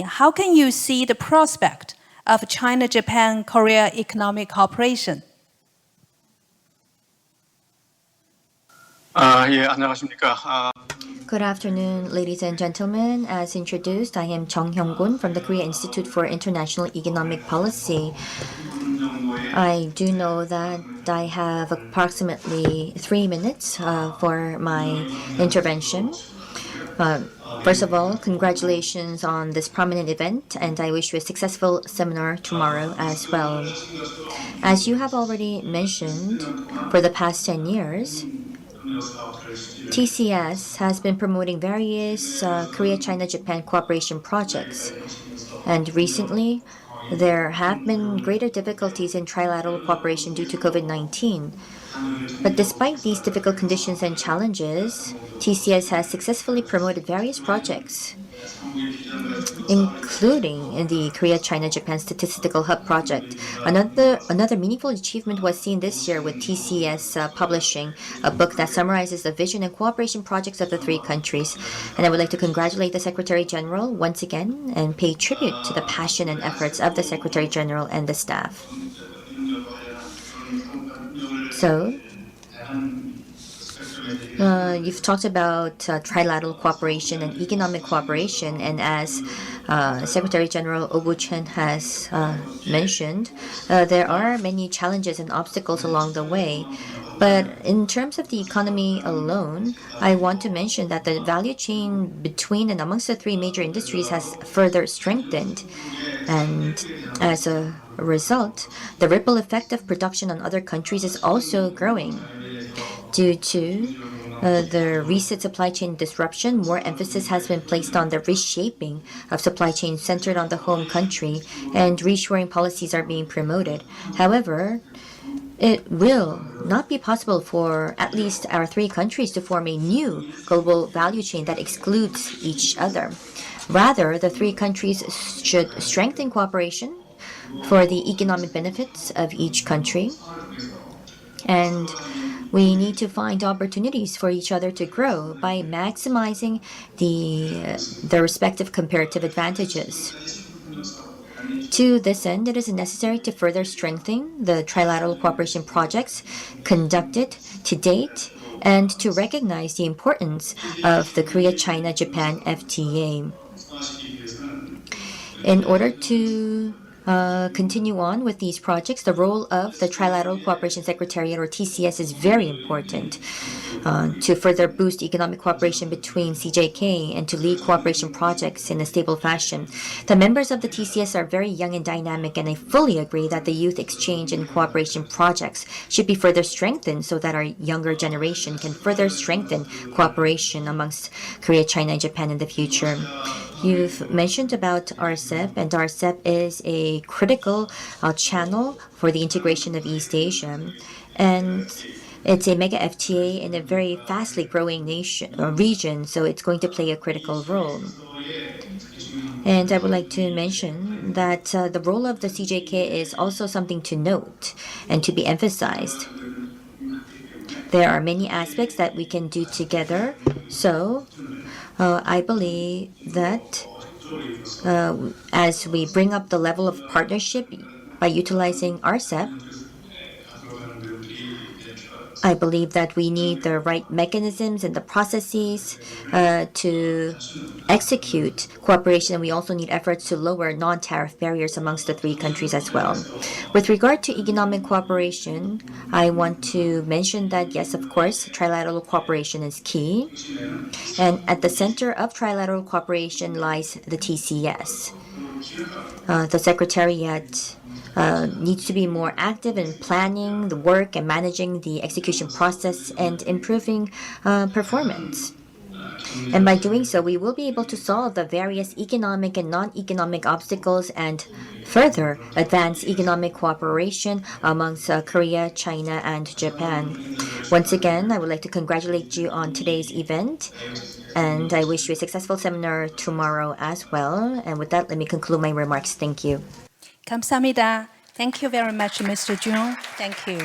how can you see the prospect of China-Japan-Korea economic cooperation? 예, 안녕하십니까. Good afternoon, ladies and gentlemen. As introduced, I am Chung Hyung-gun from the Korea Institute for International Economic Policy. I do know that I have approximately 3 minutes for my intervention. First of all, congratulations on this prominent event, and I wish you a successful seminar tomorrow as well. As you have already mentioned, for the past 10 years, TCS has been promoting various Korea-China-Japan cooperation projects, and recently there have been greater difficulties in trilateral cooperation due to COVID-19. But despite these difficult conditions and challenges, TCS has successfully promoted various projects, including in the Korea-China-Japan Statistical Hub project. Another meaningful achievement was seen this year with TCS publishing a book that summarizes the vision and cooperation projects of the 3 countries. And I would like to congratulate the Secretary General once again and pay tribute to the passion and efforts of the Secretary General and the staff. So, you've talked about trilateral cooperation and economic cooperation, and as Secretary General Obu Chen has mentioned, there are many challenges and obstacles along the way. But in terms of the economy alone, I want to mention that the value chain between and amongst the 3 major industries has further strengthened. And as a result, the ripple effect of production on other countries is also growing. Due to the recent supply chain disruption, more emphasis has been placed on the reshaping of supply chains centered on the home country, and reshoring policies are being promoted. However, it will not be possible for at least our 3 countries to form a new global value chain that excludes each other. Rather, the 3 countries should strengthen cooperation for the economic benefits of each country, and we need to find opportunities for each other to grow by maximizing the respective comparative advantages. To this end, it is necessary to further strengthen the trilateral cooperation projects conducted to date and to recognize the importance of the Korea-China-Japan FTA. In order to continue on with these projects, the role of the Trilateral Cooperation Secretariat, or TCS, is very important. to further boost economic cooperation between CJK and to lead cooperation projects in a stable fashion. The members of the TCS are very young and dynamic, and I fully agree that the youth exchange and cooperation projects should be further strengthened so that our younger generation can further strengthen cooperation amongst Korea, China, and Japan in the future. You've mentioned about RCEP, and RCEP is a critical channel for the integration of East Asia. And it's a mega FTA in a very fastly growing region, so it's going to play a critical role. And I would like to mention that the role of the CJK is also something to note and to be emphasized. There are many aspects that we can do together, so I believe that as we bring up the level of partnership by utilizing RCEP, I believe that we need the right mechanisms and the processes to execute cooperation. We also need efforts to lower non-tariff barriers amongst the three countries as well. With regard to economic cooperation, I want to mention that, yes, of course, trilateral cooperation is key. And at the center of trilateral cooperation lies the TCS. The Secretariat needs to be more active in planning the work and managing the execution process and improving performance. And by doing so, we will be able to solve the various economic and non-economic obstacles and further advance economic cooperation amongst Korea, China, and Japan. Once again, I would like to congratulate you on today's event, and I wish you a successful seminar tomorrow as well. And with that, let me conclude my remarks. Thank you. 감사합니다. Thank you very much, Mr. Jung. Thank you.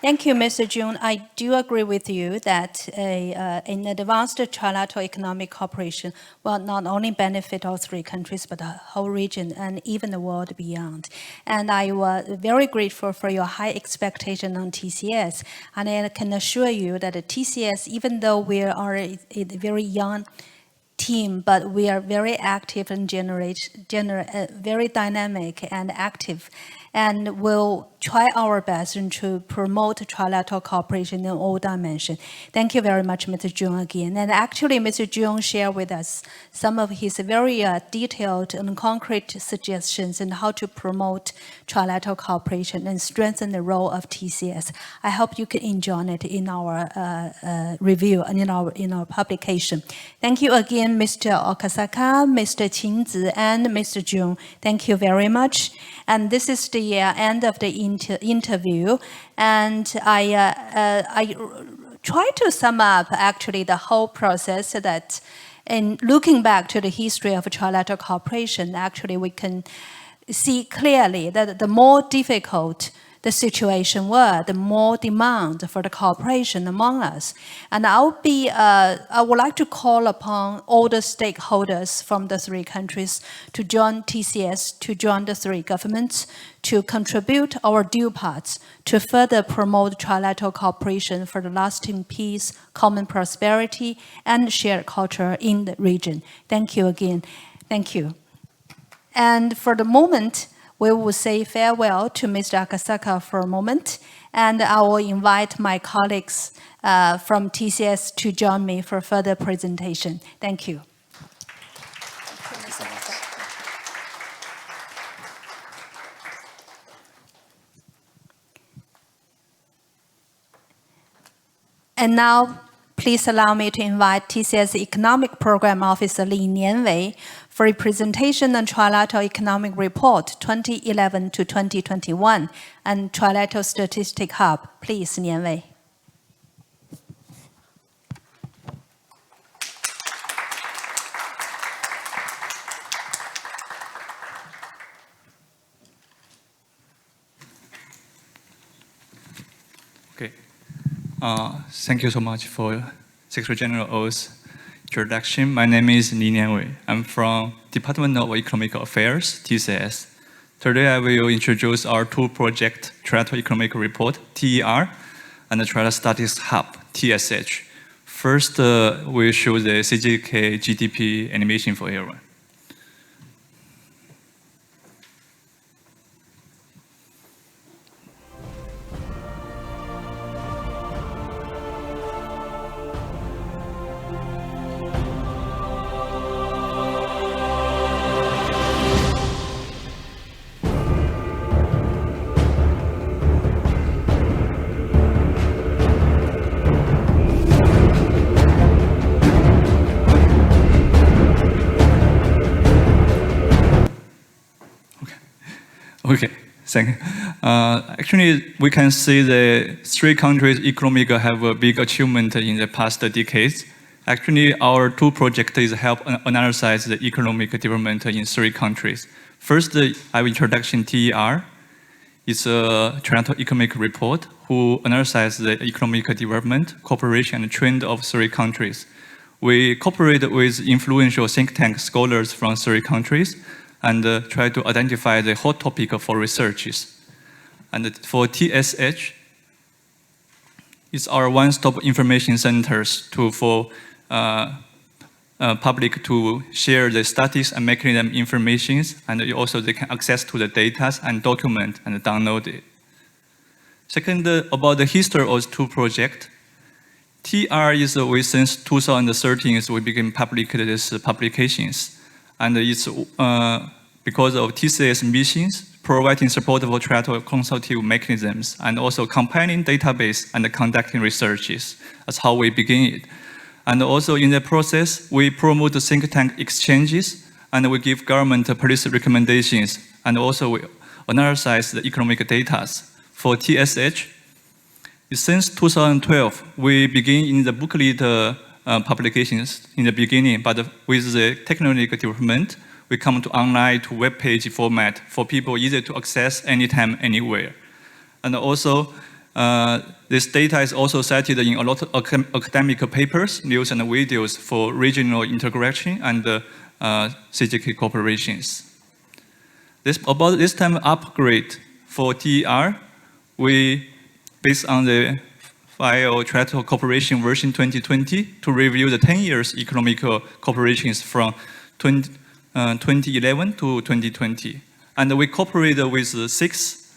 Thank you, Mr. Jung. I do agree with you that an advanced trilateral economic cooperation will not only benefit all three countries, but the whole region and even the world beyond. And I was very grateful for your high expectation on TCS. And I can assure you that the TCS, even though we are a very young team, but we are very active and very dynamic and active, and will try our best to promote trilateral cooperation in all dimensions. Thank you very much, Mr. Jung, again. And actually, Mr. Jung shared with us some of his very detailed and concrete suggestions on how to promote trilateral cooperation and strengthen the role of TCS. I hope you can enjoy it in our review and in our publication. Thank you again, Mr. Okasaka, Mr. Qingzi, and Mr. Jung. Thank you very much. And this is the end of the interview. And I try to sum up actually the whole process so that in looking back to the history of trilateral cooperation, actually we can see clearly that the more difficult the situation were, the more demand for the cooperation among us. And I would like to call upon all the stakeholders from the three countries to join TCS, to join the three governments, to contribute our due parts to further promote trilateral cooperation for the lasting peace, common prosperity, and shared culture in the region. Thank you again. Thank you. And for the moment, we will say farewell to Mr. Akasaka for a moment, and I will invite my colleagues from TCS to join me for further presentation. Thank you. And now, please allow me to invite TCS Economic Program Officer Li Nianwei for a presentation on Trilateral Economic Report 2011 to 2021 and Trilateral Statistics Hub. Please, Nianwei. Okay. Thank you so much for Secretary General Oh's introduction. My name is Li Nianwei. I'm from Department of Economic Affairs, TCS. Today I will introduce our two projects, Trilateral Economic Report, TER, and the Trilateral Statistics Hub, TSH. First, we'll show the CJK GDP animation for everyone. Okay, thank you. Actually, we can see the 3 countries' economic have a big achievement in the past decades. Actually, our 2 projects is help analyze the economic development in 3 countries. First, I have introduction TER. It's a Trilateral Economic Report who analyzes the economic development, cooperation, and trend of 3 countries. We cooperate with influential think tank scholars from 3 countries and try to identify the hot topic for researches. And for TSH, it's our one-stop information centers for public to share the studies and mechanism information, and also they can access to the data and document and download it. Second, about the history of 2 projects. TR is since 2013 we began public these publications, and it's because of TCS missions providing support for trilateral consultative mechanisms and also compiling database and conducting researches. That's how we begin it. And also in the process, we promote the think tank exchanges, and we give government policy recommendations, and also we analyze the economic data. For TSH, since 2012, we begin in the booklet publications in the beginning, but with the technological development, we come to online to web page format for people easy to access anytime, anywhere. And also, this data is also cited in a lot of academic papers, news, and videos for regional integration and CGK cooperations. About this time upgrade for TER, we, based on the file Trilateral Cooperation version 2020, to review the 10 years economic cooperations from 2011 to 2020. And we cooperated with 6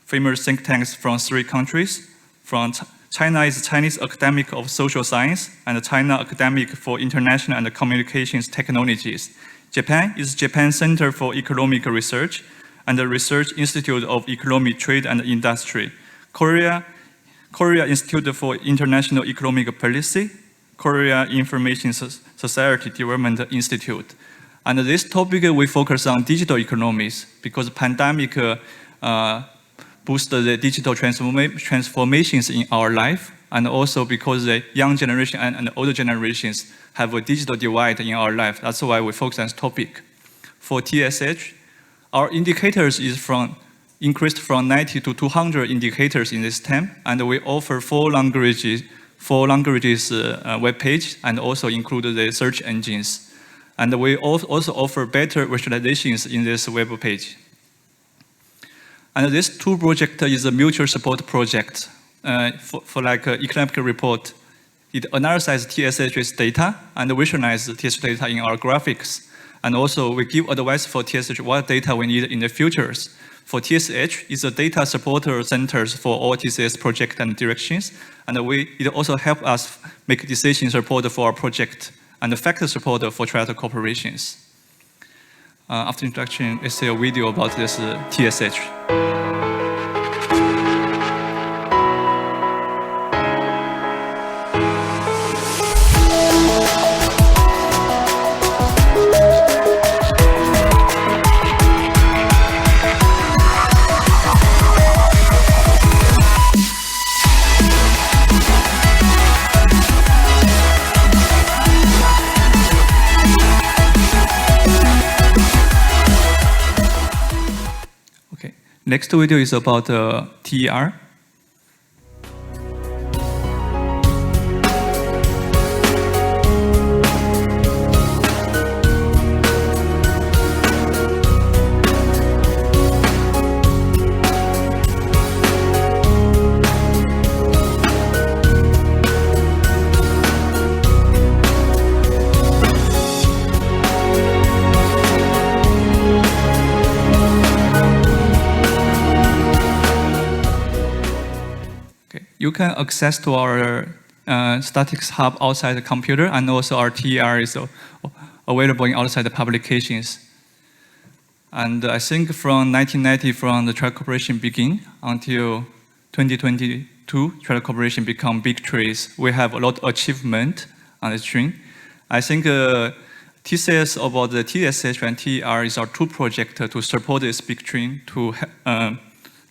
famous think tanks from 3 countries. From China is Chinese Academic of Social Science, and China Academic for International and Communications Technologies. Japan is Japan Center for Economic Research, and the Research Institute of Economic Trade and Industry. Korea Institute for International Economic Policy, Korea Information Society Development Institute. And this topic we focus on digital economies because pandemic boosted the digital transformations in our life, and also because the young generation and older generations have a digital divide in our life. That's why we focus on this topic. For TSH, our indicators is increased from 90 to 200 indicators in this term, and we offer 4 languages web page, and also include the search engines. And we also offer better visualizations in this web page. And this 2 project is a mutual support project for like economic report. It analyzes TSH's data and visualizes TSH data in our graphics. And also we give advice for TSH what data we need in the futures. For TSH, it's a data supporter centers for all TCS projects and directions. And it also helps us make decision support for our project and the factor support for trilateral corporations. After introduction, let's see a video about this TSH. Next video is about TER. You can access to our Statistics Hub outside the computer, and also our TER is available in outside the publications. And I think from 1990, from the Trilateral Cooperation begin until 2022, Trilateral Cooperation become big trees. We have a lot of achievement on the string. I think TCS about the TSH and TER is our two projects to support this big trend to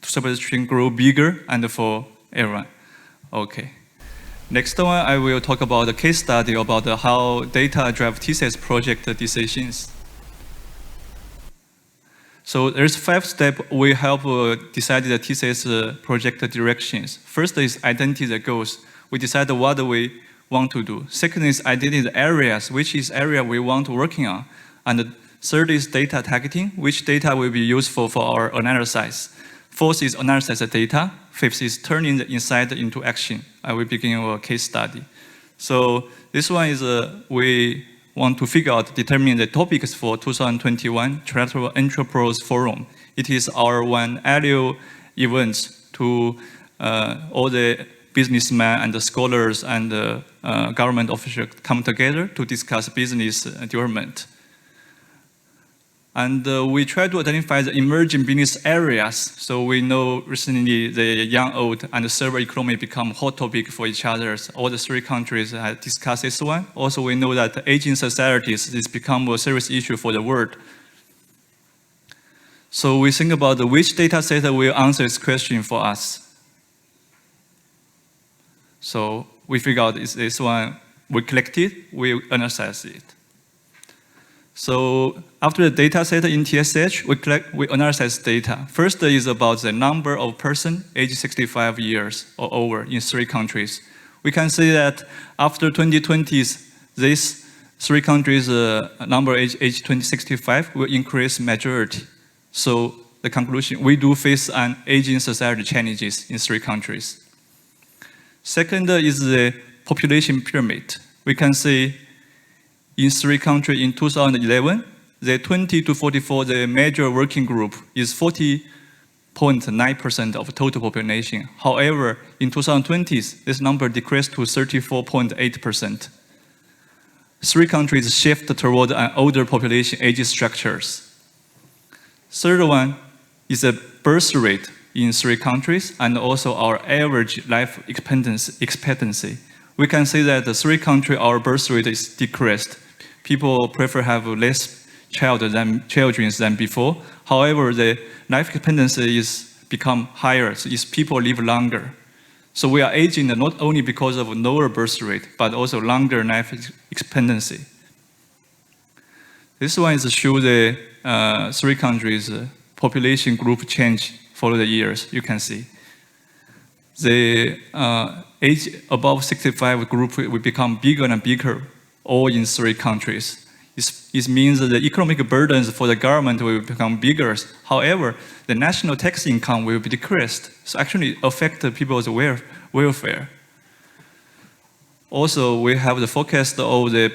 support the trend grow bigger and for everyone. Okay. Next one, I will talk about the case study about how data drive TCS project decisions. So there's 5 steps we help decide the TCS project directions. First is identify the goals. We decide what we want to do. Second is identify the areas, which is area we want to working on. And third is data targeting, which data will be useful for our analysis. Fourth is analyze the data. Fifth is turning the insight into action. I will begin our case study. So this one is we want to figure out, determine the topics for 2021 Trilateral Entrepreneurs Forum. It is our one annual event to all the businessmen and the scholars and the government officials come together to discuss business development. And we try to identify the emerging business areas. So we know recently the young, old, and the server economy become hot topic for each other. All the 3 countries have discussed this one. Also, we know that aging societies has become a serious issue for the world. So we think about which data set will answer this question for us. So we figure out this one, we collect it, we analyze it. So after the data set in TSH, we analyze data. First is about the number of persons aged 65 years or over in 3 countries. We can see that after 2020, these 3 countries' number age 65 will increase majority. So the conclusion, we do face an aging society challenges in 3 countries. Second is the population pyramid. We can see in 3 countries in 2011, the 20 to 44, the major working group is 40.9% of total population. However, in 2020, this number decreased to 34.8%. 3 countries shift toward an older population age structures. Third one is the birth rate in 3 countries and also our average life expectancy. We can see that the 3 countries, our birth rate is decreased. People prefer have less children than before. However, the life expectancy is become higher, so people live longer. So we are aging not only because of lower birth rate, but also longer life expectancy. This one is show the 3 countries' population group change for the years. You can see the age above 65 group will become bigger and bigger, all in 3 countries. It means that the economic burdens for the government will become bigger. However, the national tax income will be decreased. So actually affect people's welfare. Also, we have the forecast of the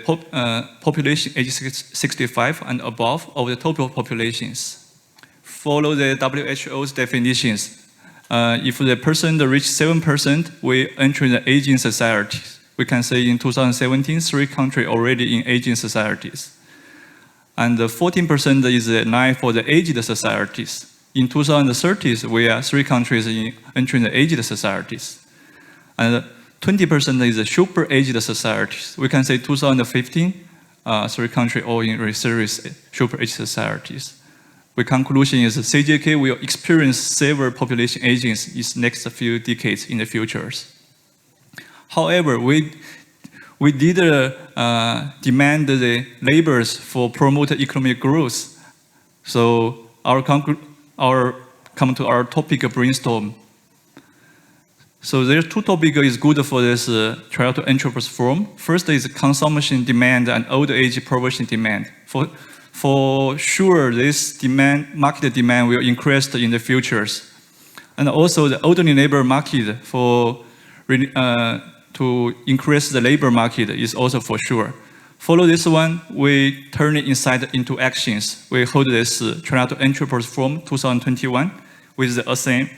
population age 65 and above of the total populations. Follow the WHO's definitions. If the person reach 7%, we enter the aging societies. We can say in 2017, 3 countries already in aging societies. And 14% is the line for the aged societies. In 2030, we are 3 countries entering the aged societies. And 20% is the super aged societies. We can say 2015, 3 countries all in serious super aged societies. The conclusion is CJK will experience severe population aging in the next few decades in the futures. However, we did demand the labors for promote economic growth. So come to our topic brainstorm. So there are 2 topics is good for this Trilateral Entrepreneurs Forum. First is consumption demand and old age provision demand. For sure, this market demand will increase in the futures. And also the elderly labor market to increase the labor market is also for sure. Follow this one, we turn insight into actions. We hold this Trilateral Entrepreneurs Forum 2021 with the theme,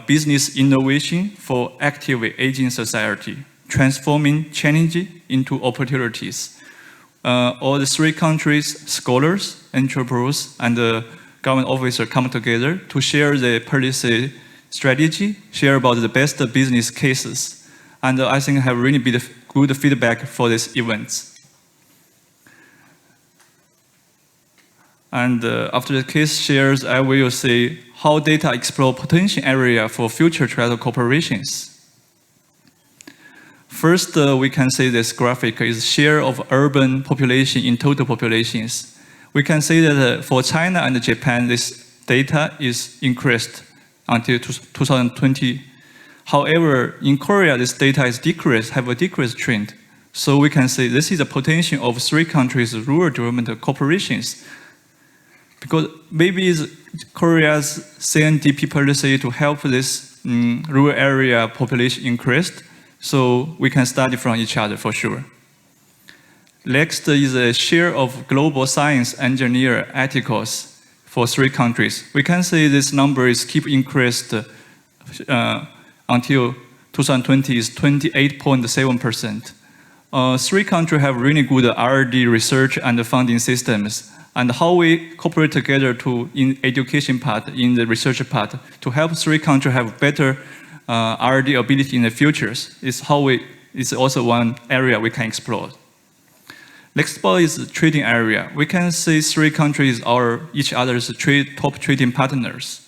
business innovation for active aging society, transforming challenge into opportunities. All the 3 countries, scholars, entrepreneurs, and government officers come together to share the policy strategy, share about the best business cases. And I think have really been good feedback for these events. And after the case shares, I will say how data explore potential area for future trilateral cooperations. First, we can say this graphic is share of urban population in total populations. We can say that for China and Japan, this data is increased until 2020. However, in Korea, this data is decreased, have a decreased trend. So we can say this is the potential of 3 countries' rural development cooperations. Because maybe Korea's CNDP policy to help this rural area population increased. So we can study from each other for sure. Next is a share of global science engineer articles for 3 countries. We can say this number is keep increased until 2020 is 28.7%. 3 countries have really good R&D research and funding systems. And how we cooperate together in education part, in the research part, to help 3 countries have better R&D ability in the futures is also one area we can explore. Next part is trading area. We can say 3 countries are each other's top trading partners.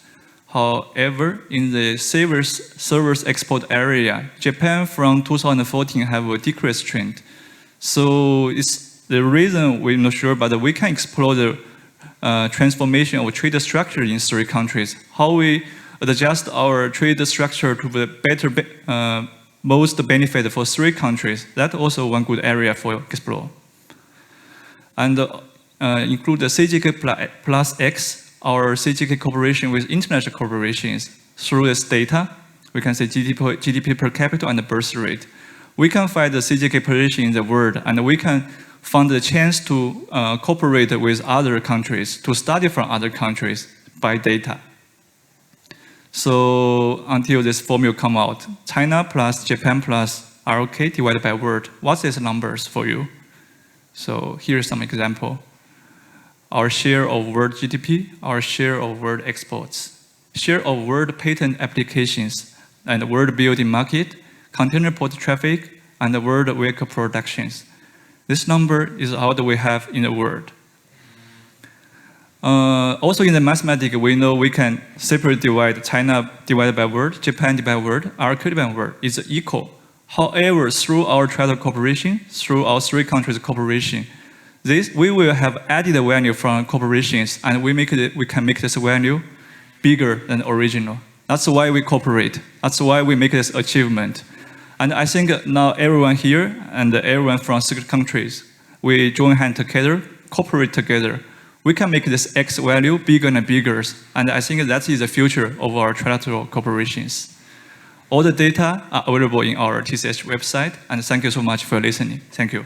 However, in the servers export area, Japan from 2014 have a decreased trend. So it's the reason we're not sure, but we can explore the transformation of trade structure in 3 countries. How we adjust our trade structure to the better, most benefit for 3 countries. That's also one good area for explore. And include the CGK plus X, our CGK cooperation with international corporations. Through this data, we can say GDP per capita and the birth rate. We can find the CGK position in the world, and we can find the chance to cooperate with other countries, to study from other countries by data. So until this formula come out, China plus Japan plus ROK divided by world, what's these numbers for you? So here's some example. Our share of world GDP, our share of world exports, share of world patent applications, and world building market, container port traffic, and the world vehicle productions. This number is all that we have in the world. Also in the mathematics, we know we can separately divide China divided by world, Japan divided by world, ROK divided by world is equal. However, through our trilateral cooperation, through our 3 countries' cooperation, we will have added value from corporations, and we can make this value bigger than original. That's why we cooperate. That's why we make this achievement. And I think now everyone here and everyone from 6 countries, we join hands together, cooperate together. We can make this X value bigger and bigger. And I think that is the future of our trilateral cooperations. All the data are available in our TCS website, and thank you so much for listening. Thank you.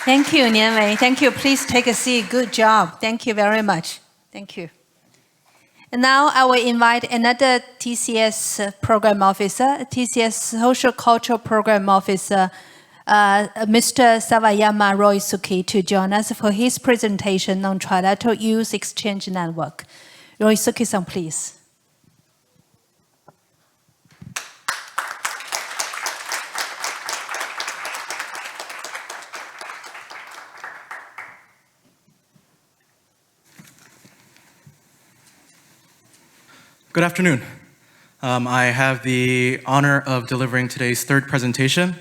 Thank you, Nianwei. Thank you. Please take a seat. Good job. Thank you very much. Thank you. And now I will invite another TCS program officer, TCS Social Cultural Program Officer, Mr. Sawayama Roisuke, to join us for his presentation on Trilateral Youth Exchange Network. Roisuke-san, please. Good afternoon. I have the honor of delivering today's 3rd presentation.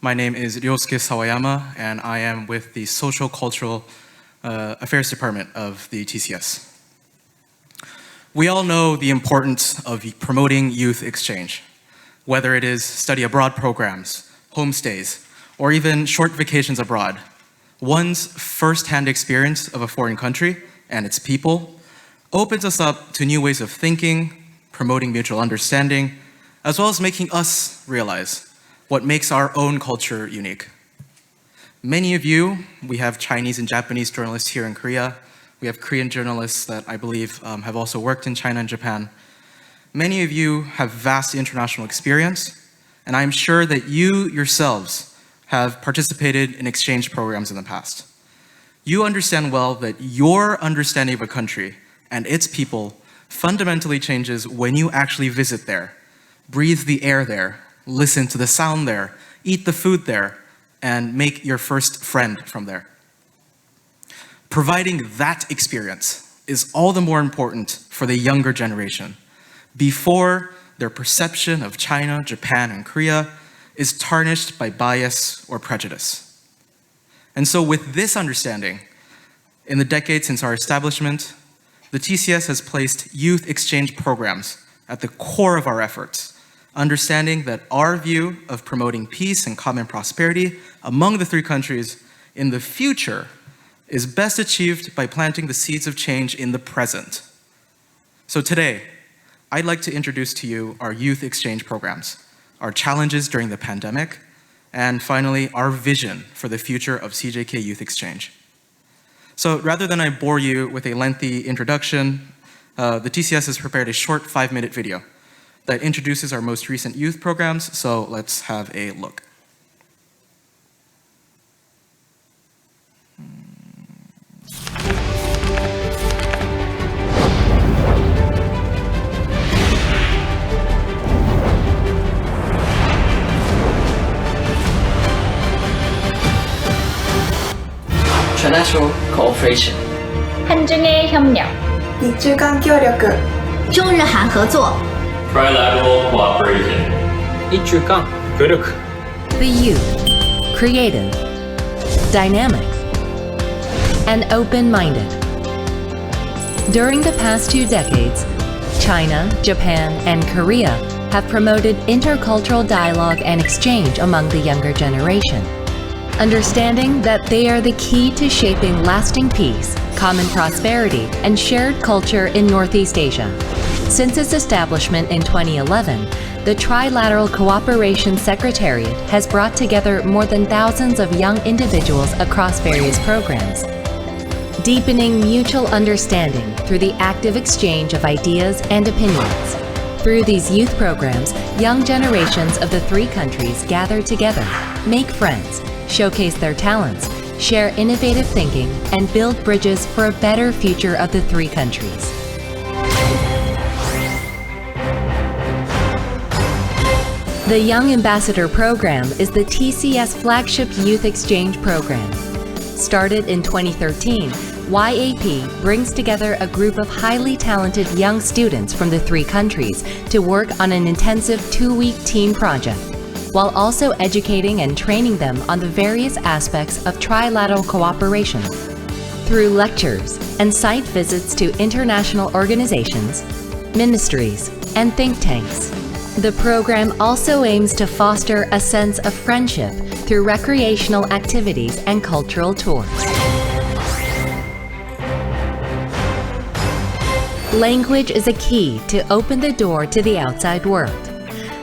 My name is Ryosuke Sawayama, and I am with the Social Cultural Affairs Department of the TCS. We all know the importance of promoting youth exchange, whether it is study abroad programs, homestays, or even short vacations abroad. One's first-hand experience of a foreign country and its people opens us up to new ways of thinking, promoting mutual understanding, as well as making us realize what makes our own culture unique. Many of you, we have Chinese and Japanese journalists here in Korea. We have Korean journalists that I believe have also worked in China and Japan. Many of you have vast international experience, and I'm sure that you yourselves have participated in exchange programs in the past. You understand well that your understanding of a country and its people fundamentally changes when you actually visit there, breathe the air there, listen to the sound there, eat the food there, and make your first friend from there. Providing that experience is all the more important for the younger generation before their perception of China, Japan, and Korea is tarnished by bias or prejudice. And so with this understanding, in the decades since our establishment, the TCS has placed youth exchange programs at the core of our efforts, understanding that our view of promoting peace and common prosperity among the three countries in the future is best achieved by planting the seeds of change in the present. So today, I'd like to introduce to you our youth exchange programs, our challenges during the pandemic, and finally, our vision for the future of CJK Youth Exchange. So rather than I bore you with a lengthy introduction, the TCS has prepared a short 5-minute video that introduces our most recent youth programs, so let's have a look. Trilateral Cooperation. 한중일 협력, 日中間協力、中日韓合作 Trilateral Cooperation. 日中間協力 The youth, creative, dynamic, and open-minded. During the past 2 decades, China, Japan, and Korea have promoted intercultural dialogue and exchange among the younger generation. Understanding that they are the key to shaping lasting peace, common prosperity, and shared culture in Northeast Asia. Since its establishment in 2011, the Trilateral Cooperation Secretariat has brought together more than thousands of young individuals across various programs, deepening mutual understanding through the active exchange of ideas and opinions. Through these youth programs, young generations of the three countries gather together, make friends, showcase their talents, share innovative thinking, and build bridges for a better future of the three countries. The Young Ambassador Program is the TCS flagship youth exchange program. Started in 2013, YAP brings together a group of highly talented young students from the three countries to work on an intensive 2-week team project, while also educating and training them on the various aspects of trilateral cooperation. Through lectures and site visits to international organizations, ministries, and think tanks. The program also aims to foster a sense of friendship through recreational activities and cultural tours. Language is a key to open the door to the outside world.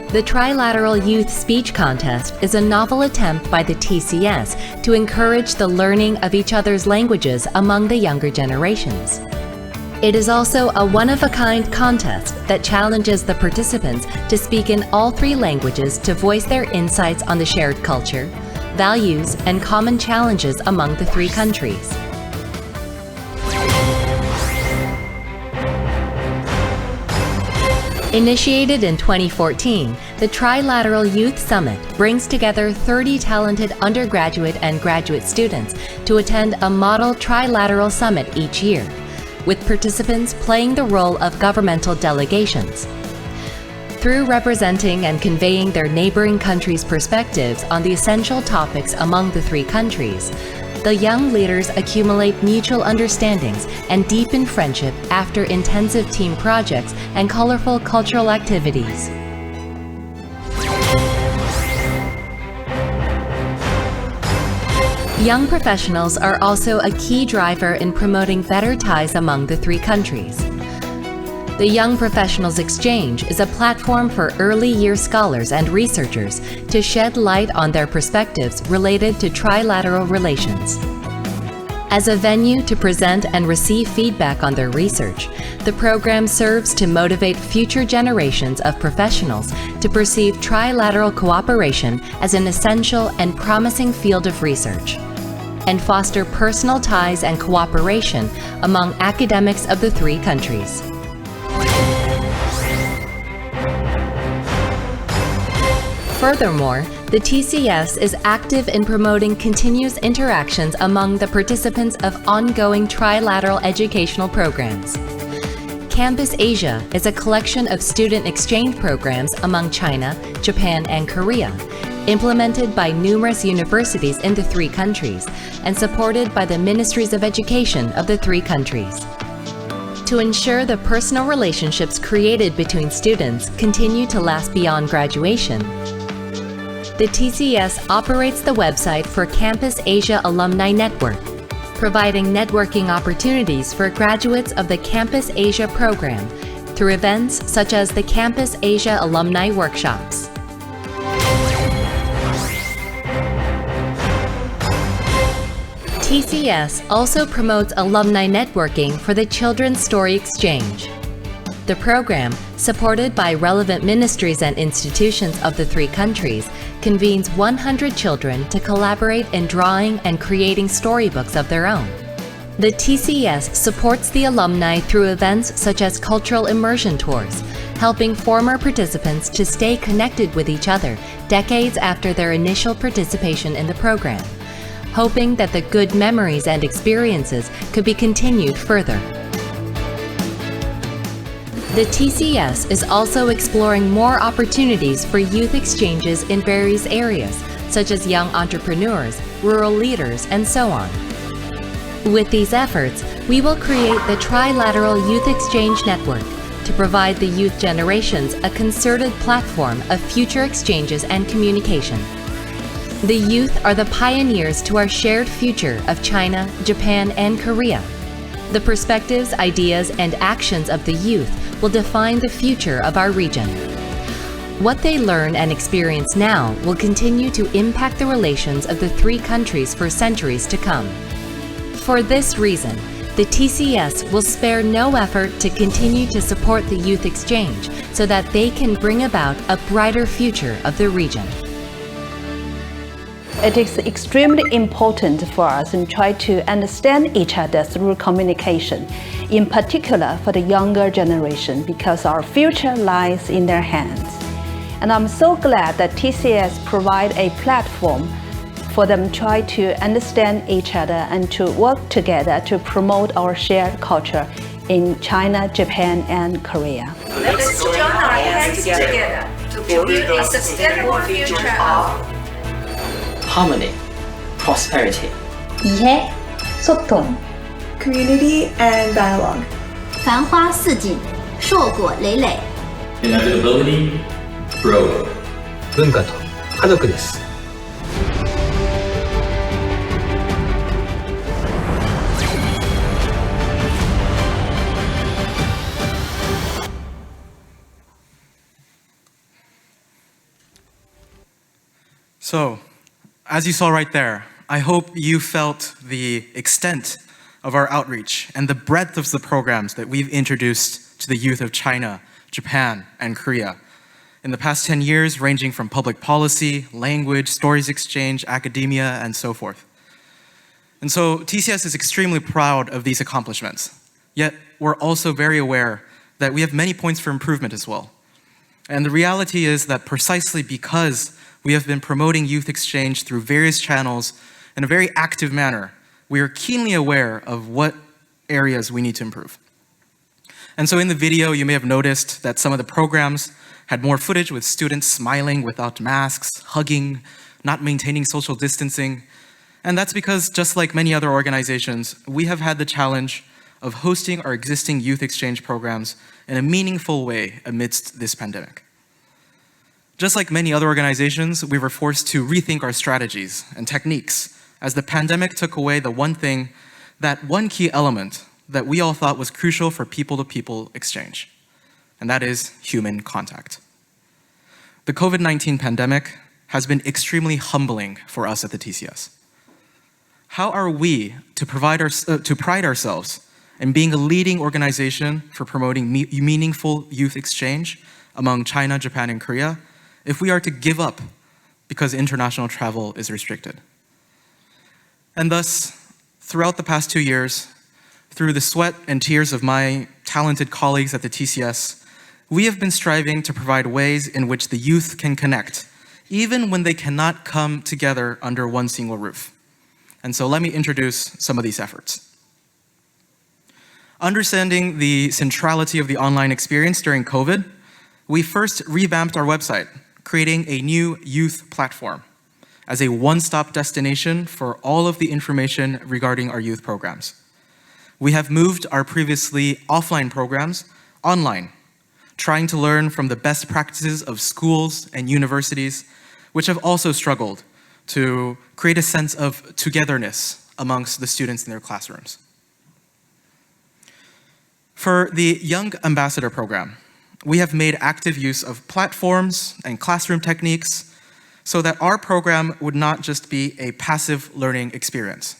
The Trilateral Youth Speech Contest is a novel attempt by the TCS to encourage the learning of each other's languages among the younger generations. It is also a one-of-a-kind contest that challenges the participants to speak in all 3 languages to voice their insights on the shared culture, values, and common challenges among the 3 countries. Initiated in 2014, the Trilateral Youth Summit brings together 30 talented undergraduate and graduate students to attend a model trilateral summit each year, with participants playing the role of governmental delegations. Through representing and conveying their neighboring countries' perspectives on the essential topics among the 3 countries, the young leaders accumulate mutual understandings and deepen friendship after intensive team projects and colorful cultural activities. Young professionals are also a key driver in promoting better ties among the 3 countries. The Young Professionals Exchange is a platform for early year scholars and researchers to shed light on their perspectives related to trilateral relations. As a venue to present and receive feedback on their research, the program serves to motivate future generations of professionals to perceive trilateral cooperation as an essential and promising field of research, and foster personal ties and cooperation among academics of the 3 countries. Furthermore, the TCS is active in promoting continuous interactions among the participants of ongoing trilateral educational programs. Campus Asia is a collection of student exchange programs among China, Japan, and Korea, implemented by numerous universities in the three countries and supported by the Ministries of Education of the three countries. To ensure the personal relationships created between students continue to last beyond graduation, the TCS operates the website for Campus Asia Alumni Network, providing networking opportunities for graduates of the Campus Asia program through events such as the Campus Asia Alumni Workshops. TCS also promotes alumni networking for the Children's Story Exchange. The program, supported by relevant ministries and institutions of the three countries, convenes 100 children to collaborate in drawing and creating storybooks of their own. The TCS supports the alumni through events such as cultural immersion tours, helping former participants to stay connected with each other decades after their initial participation in the program, hoping that the good memories and experiences could be continued further. The TCS is also exploring more opportunities for youth exchanges in various areas, such as young entrepreneurs, rural leaders, and so on. With these efforts, we will create the Trilateral Youth Exchange Network to provide the youth generations a concerted platform of future exchanges and communication. The youth are the pioneers to our shared future of China, Japan, and Korea. The perspectives, ideas, and actions of the youth will define the future of our region. What they learn and experience now will continue to impact the relations of the three countries for centuries to come. For this reason, the TCS will spare no effort to continue to support the youth exchange so that they can bring about a brighter future of the region. It is extremely important for us to try to understand each other through communication, in particular for the younger generation, because our future lies in their hands. And I'm so glad that TCS provide a platform for them to try to understand each other and to work together to promote our shared culture in China, Japan, and Korea. Let's join our hands together to build a sustainable future of harmony, prosperity, 이해, 소통, community and dialogue. 繁花似锦，硕果累累。 inevitability, growth. 文化と家族です。 So, as you saw right there, I hope you felt the extent of our outreach and the breadth of the programs that we've introduced to the youth of China, Japan, and Korea in the past 10 years, ranging from public policy, language, stories exchange, academia, and so forth. And so TCS is extremely proud of these accomplishments. Yet we're also very aware that we have many points for improvement as well. And the reality is that precisely because we have been promoting youth exchange through various channels in a very active manner, we are keenly aware of what areas we need to improve. And so in the video, you may have noticed that some of the programs had more footage with students smiling without masks, hugging, not maintaining social distancing. And that's because, just like many other organizations, we have had the challenge of hosting our existing youth exchange programs in a meaningful way amidst this pandemic. Just like many other organizations, we were forced to rethink our strategies and techniques as the pandemic took away the one key element that we all thought was crucial for people-to-people exchange, and that is human contact. The COVID-19 pandemic has been extremely humbling for us at the TCS. How are we to pride ourselves in being a leading organization for promoting meaningful youth exchange among China, Japan, and Korea if we are to give up because international travel is restricted? And thus, throughout the past 2 years, through the sweat and tears of my talented colleagues at the TCS, we have been striving to provide ways in which the youth can connect even when they cannot come together under one single roof. And so let me introduce some of these efforts. Understanding the centrality of the online experience during COVID, we first revamped our website, creating a new youth platform as a one-stop destination for all of the information regarding our youth programs. We have moved our previously offline programs online, trying to learn from the best practices of schools and universities, which have also struggled to create a sense of togetherness amongst the students in their classrooms. For the Young Ambassador Program, we have made active use of platforms and classroom techniques so that our program would not just be a passive learning experience.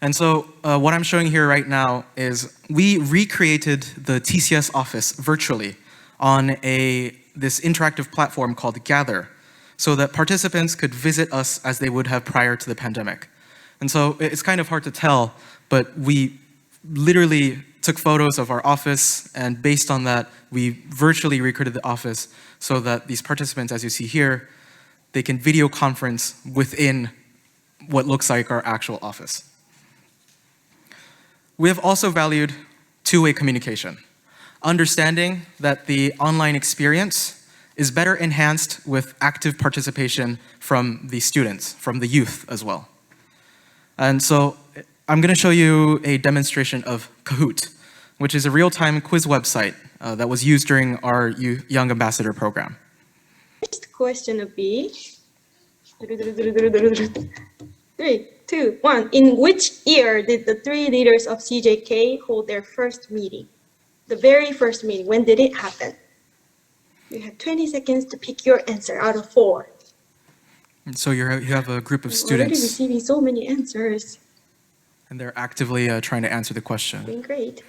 And so what I'm showing here right now is we recreated the TCS office virtually on this interactive platform called Gather, so that participants could visit us as they would have prior to the pandemic. And so it's kind of hard to tell, but we literally took photos of our office, and based on that, we virtually recreated the office so that these participants, as you see here, they can video conference within what looks like our actual office. We have also valued two-way communication, understanding that the online experience is better enhanced with active participation from the students, from the youth as well. And so I'm going to show you a demonstration of Kahoot, which is a real-time quiz website that was used during our Young Ambassador program. Next question would be 3, 2, 1. In which year did the 3 leaders of CJK hold their first meeting? The very first meeting, when did it happen? You have 20 seconds to pick your answer out of 4. And so you have a group of I'm already students, receiving so many answers. and they're actively trying to answer the question. Doing great.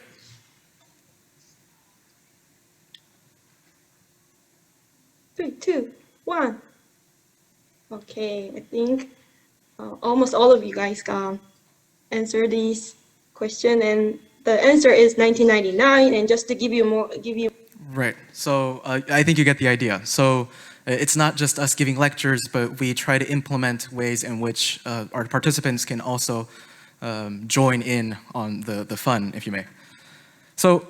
3, 2, 1. Okay, I think almost all of you guys answer these question, and the answer is 1999. And just to give you Right. So I think you get the idea. So it's not just us giving lectures, but we try to implement ways in which our participants can also join in on the fun, if you may. So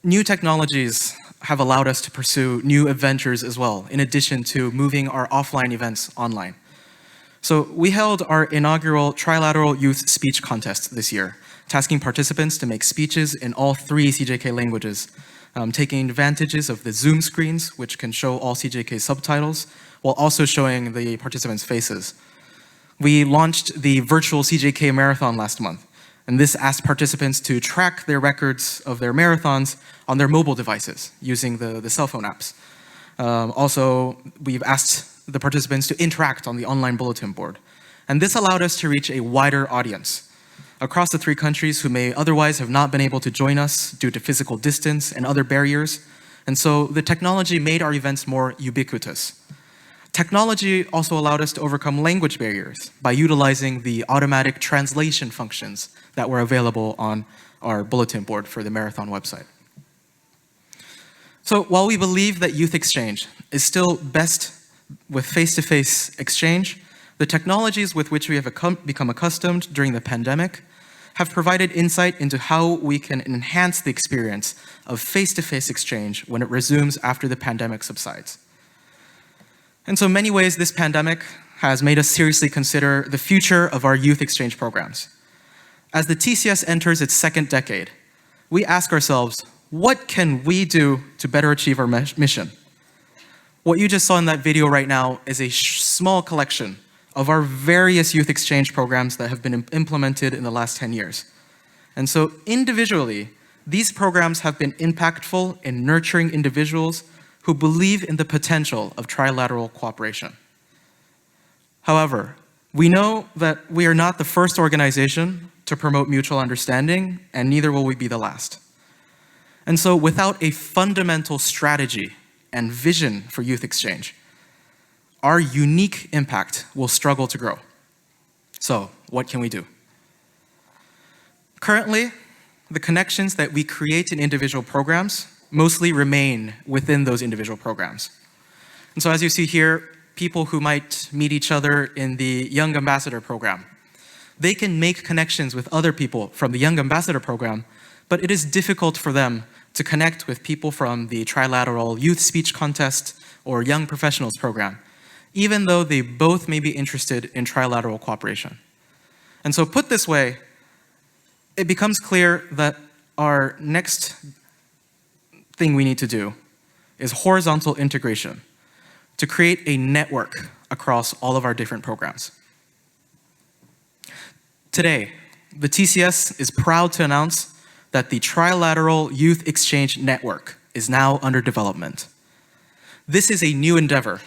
new technologies have allowed us to pursue new adventures as well, in addition to moving our offline events online. So we held our inaugural Trilateral Youth Speech Contest this year, tasking participants to make speeches in all 3 CJK languages, taking advantages of the Zoom screens, which can show all CJK subtitles, while also showing the participants' faces. We launched the virtual CJK marathon last month, and this asked participants to track their records of their marathons on their mobile devices using the cell phone apps. Also, we've asked the participants to interact on the online bulletin board. And this allowed us to reach a wider audience across the 3 countries who may otherwise have not been able to join us due to physical distance and other barriers. And so the technology made our events more ubiquitous. Technology also allowed us to overcome language barriers by utilizing the automatic translation functions that were available on our bulletin board for the marathon website. So while we believe that youth exchange is still best with face-to-face exchange, the technologies with which we have become accustomed during the pandemic have provided insight into how we can enhance the experience of face-to-face exchange when it resumes after the pandemic subsides. In so many ways, this pandemic has made us seriously consider the future of our youth exchange programs. As the TCS enters its 2nd decade, we ask ourselves, what can we do to better achieve our mission? What you just saw in that video right now is a small collection of our various youth exchange programs that have been implemented in the last 10 years. And so individually, these programs have been impactful in nurturing individuals who believe in the potential of trilateral cooperation. However, we know that we are not the first organization to promote mutual understanding, and neither will we be the last. And so without a fundamental strategy and vision for youth exchange, our unique impact will struggle to grow. So what can we do? Currently, the connections that we create in individual programs mostly remain within those individual programs. And so as you see here, people who might meet each other in the Young Ambassador program, they can make connections with other people from the Young Ambassador program, but it is difficult for them to connect with people from the Trilateral Youth Speech Contest or Young Professionals program, even though they both may be interested in trilateral cooperation. And so put this way, it becomes clear that our next thing we need to do is horizontal integration to create a network across all of our different programs. Today, the TCS is proud to announce that the Trilateral Youth Exchange Network is now under development. This is a new endeavor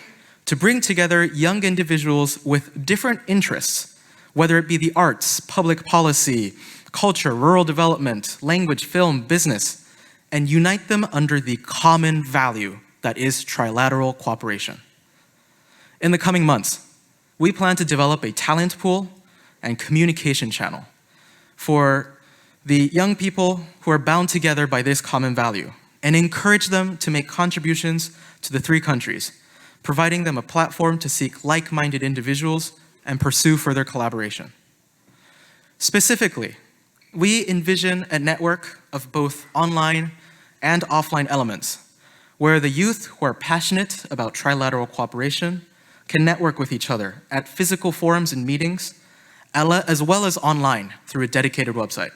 to bring together young individuals with different interests, whether it be the arts, public policy, culture, rural development, language, film, business, and unite them under the common value that is trilateral cooperation. In the coming months, we plan to develop a talent pool and communication channel for the young people who are bound together by this common value and encourage them to make contributions to the three countries, providing them a platform to seek like-minded individuals and pursue further collaboration. Specifically, we envision a network of both online and offline elements where the youth who are passionate about trilateral cooperation can network with each other at physical forums and meetings, as well as online through a dedicated website.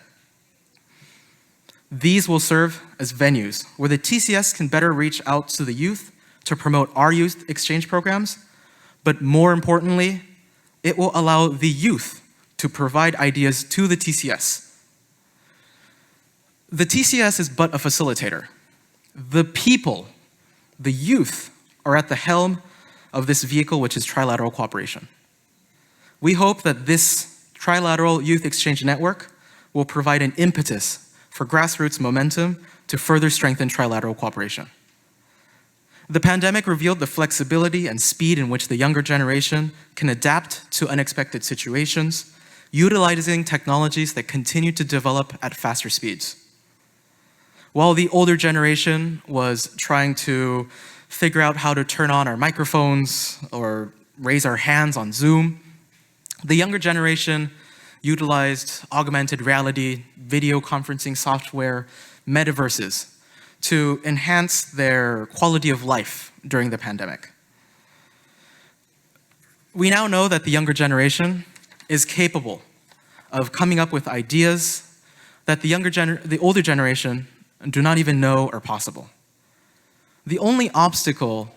These will serve as venues where the TCS can better reach out to the youth to promote our youth exchange programs, but more importantly, it will allow the youth to provide ideas to the TCS. The TCS is but a facilitator. The people, the youth, are at the helm of this vehicle, which is trilateral cooperation. We hope that this Trilateral Youth Exchange Network will provide an impetus for grassroots momentum to further strengthen trilateral cooperation. The pandemic revealed the flexibility and speed in which the younger generation can adapt to unexpected situations, utilizing technologies that continue to develop at faster speeds. While the older generation was trying to figure out how to turn on our microphones or raise our hands on Zoom, the younger generation utilized augmented reality, video conferencing software, metaverses to enhance their quality of life during the pandemic. We now know that the younger generation is capable of coming up with ideas that the older generation do not even know are possible. The only obstacle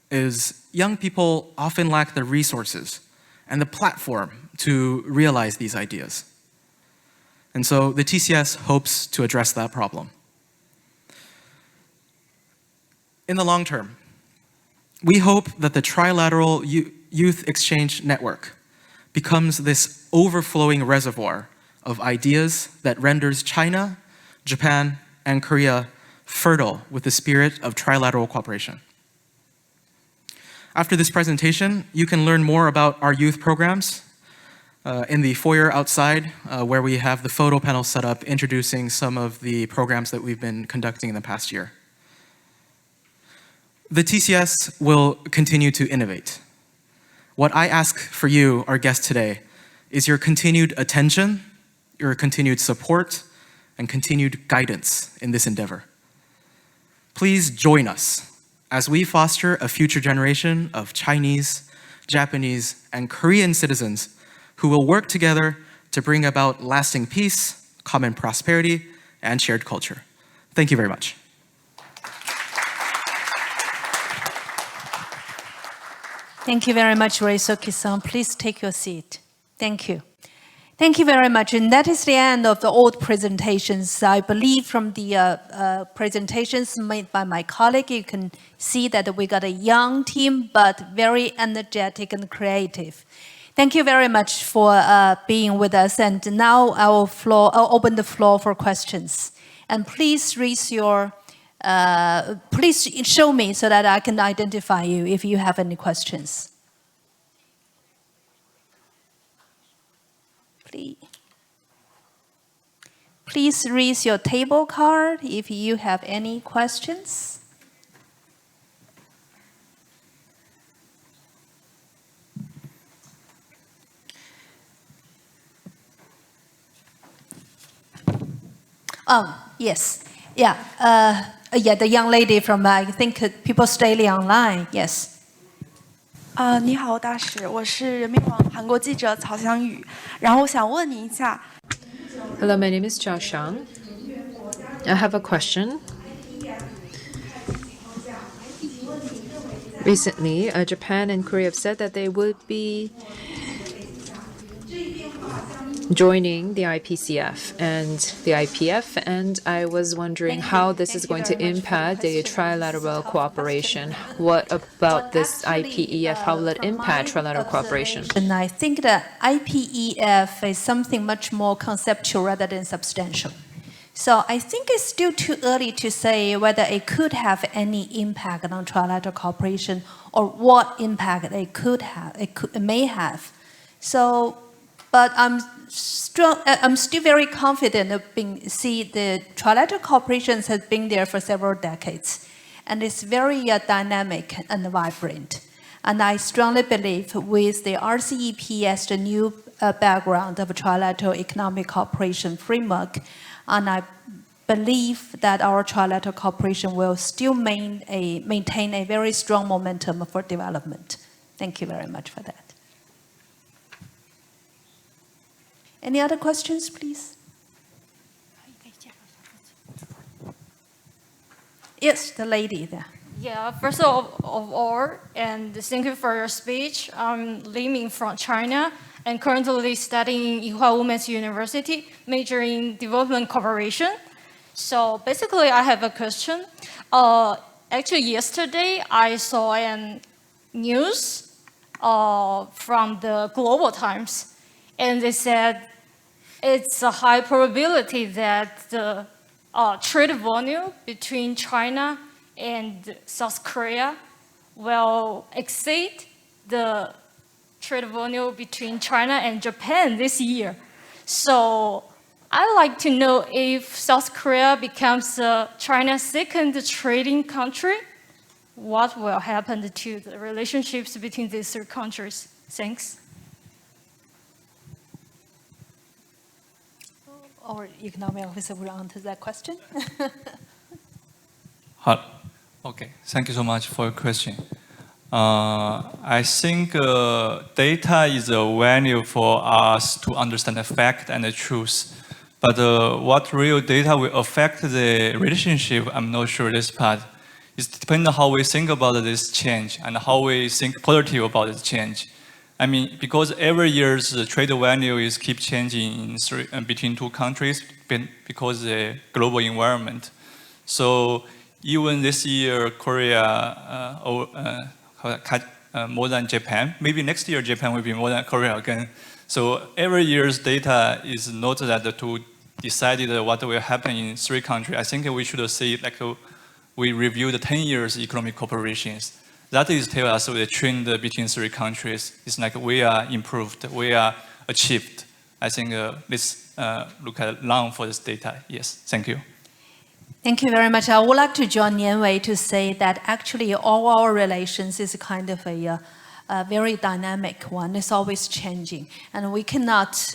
is young people often lack the resources and the platform to realize these ideas. And so the TCS hopes to address that problem. In the long term, we hope that the Trilateral Youth Exchange Network becomes this overflowing reservoir of ideas that renders China, Japan, and Korea fertile with the spirit of trilateral cooperation. After this presentation, you can learn more about our youth programs in the foyer outside, where we have the photo panel set up introducing some of the programs that we've been conducting in the past year. The TCS will continue to innovate. What I ask for you, our guests today, is your continued attention, your continued support, and continued guidance in this endeavor. Please join us as we foster a future generation of Chinese, Japanese, and Korean citizens who will work together to bring about lasting peace, common prosperity, and shared culture. Thank you very much. Thank you very much, Reisoki-san. Please take your seat. Thank you. Thank you very much. And that is the end of the old presentations. I believe from the presentations made by my colleague, you can see that we got a young team, but very energetic and creative. Thank you very much for being with us. And now I'll open the floor for questions. And please raise your, please show me so that I can identify you if you have any questions. Please raise your table card if you have any questions. Yes. Yeah. Yeah, the young lady from, I think, People's Daily Online. Yes. 你好，大使，我是人民网韩国记者曹香宇。然后我想问您一下。Hello, my name is Zhao Shang. I have a question. Recently, Japan and Korea have said that they would be joining the IPCF and the IPF, and I was wondering how this is going to impact the trilateral cooperation. What about this IPEF? How will it impact trilateral cooperation? And I think that IPEF is something much more conceptual rather than substantial. So I think it's still too early to say whether it could have any impact on trilateral cooperation or what impact it may have. So, but I'm still very confident of see the trilateral cooperation has been there for several decades, and it's very dynamic and vibrant. And I strongly believe with the RCEP as the new background of a trilateral economic cooperation framework, and I believe that our trilateral cooperation will still maintain a very strong momentum for development. Thank you very much for that. Any other questions, please? Yes, the lady there. Yeah, first of all, and thank you for your speech. I'm Li Ming from China and currently studying Ewha Women's University, majoring in development cooperation. So basically, I have a question. Actually, yesterday, I saw a news from the Global Times, and they said it's a high probability that the trade volume between China and South Korea will exceed the trade volume between China and Japan this year. So I'd like to know if South Korea becomes China's second trading country, what will happen to the relationships between these two countries? Thanks. Our economic officer will answer that question. Okay, thank you so much for your question. I think data is a value for us to understand the fact and the truth. But what real data will affect the relationship, I'm not sure this part. It depends on how we think about this change and how we think positive about this change. I mean, because every year the trade value is keep changing between two countries because the global environment. So even this year, Korea more than Japan. Maybe next year Japan will be more than Korea again. So every year's data is not that to decide what will happen in three countries. I think we should see like we review the 10 years economic cooperations. That is tell us the trend between three countries. It's like we are improved, we are achieved. I think let's look at long for this data. Yes, thank you. Thank you very much. I would like to join Nian Wei to say that actually all our relations is kind of a very dynamic one. It's always changing. And we cannot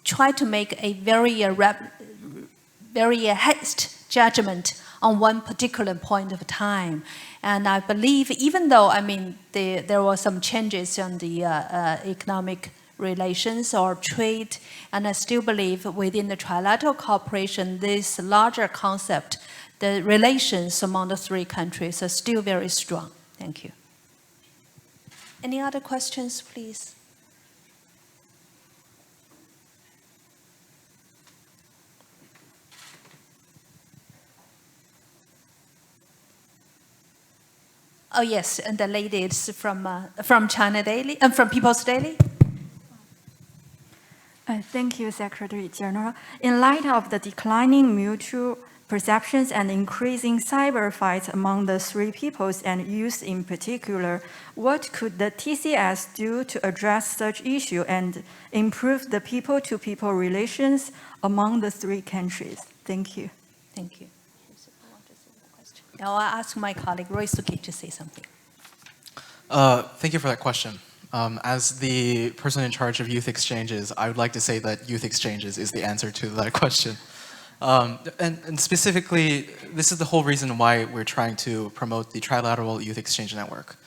try to make a very hasty judgment on one particular point of time. And I believe, even though, I mean, there were some changes on the economic relations or trade, and I still believe within the trilateral cooperation, this larger concept, the relations among the three countries are still very strong. Thank you. Any other questions, please? Oh yes, and the lady is from China Daily, from People's Daily. Thank you, Secretary General. In light of the declining mutual perceptions and increasing cyber fights among the three peoples and youth in particular, what could the TCS do to address such issue and improve the people-to-people relations among the three countries? Thank you. Thank you. Now I'll ask my colleague Roy Suki to say something. Thank you for that question. As the person in charge of youth exchanges, I would like to say that youth exchanges is the answer to that question. And specifically, this is the whole reason why we're trying to promote the Trilateral Youth Exchange Network.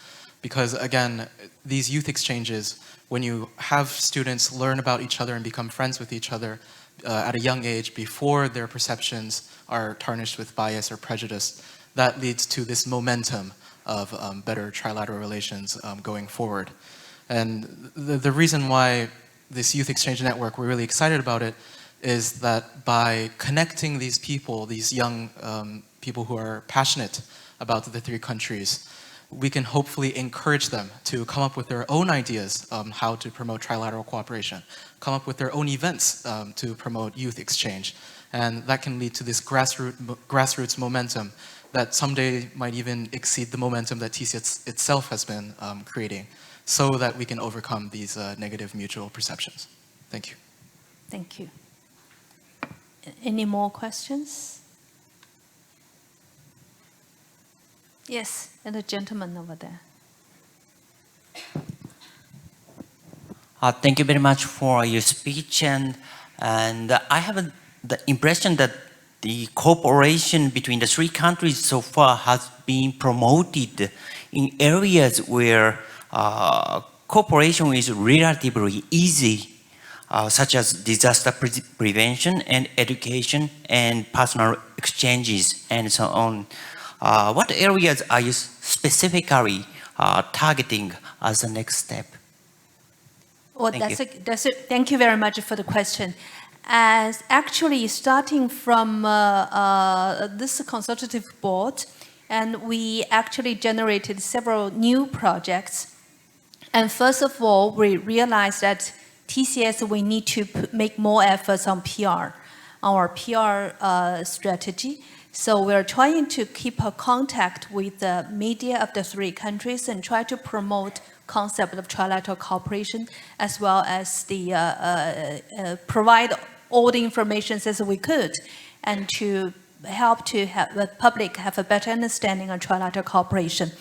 Because again, these youth exchanges, when you have students learn about each other and become friends with each other at a young age before their perceptions are tarnished with bias or prejudice, that leads to this momentum of better trilateral relations going forward. And the reason why this youth exchange network, we're really excited about it, is that by connecting these people, these young people who are passionate about the three countries, we can hopefully encourage them to come up with their own ideas on how to promote trilateral cooperation, come up with their own events to promote youth exchange. And that can lead to this grassroots momentum that someday might even exceed the momentum that TCS itself has been creating, so that we can overcome these negative mutual perceptions. Thank you. Thank you. Any more questions? Yes, and the gentleman over there. Thank you very much for your speech, and I have the impression that the cooperation between the three countries so far has been promoted in areas where cooperation is relatively easy, such as disaster prevention and education and personal exchanges and so on. What areas are you specifically targeting as the next step? Well, thank you very much for the question. As actually starting from this consultative board, and we actually generated several new projects. And first of all, we realized that TCS, we need to make more efforts on PR, our PR strategy. So we're trying to keep a contact with the media of the three countries and try to promote concept of trilateral cooperation, as well as the provide all the information as we could, and to help to have the public have a better understanding of trilateral cooperation.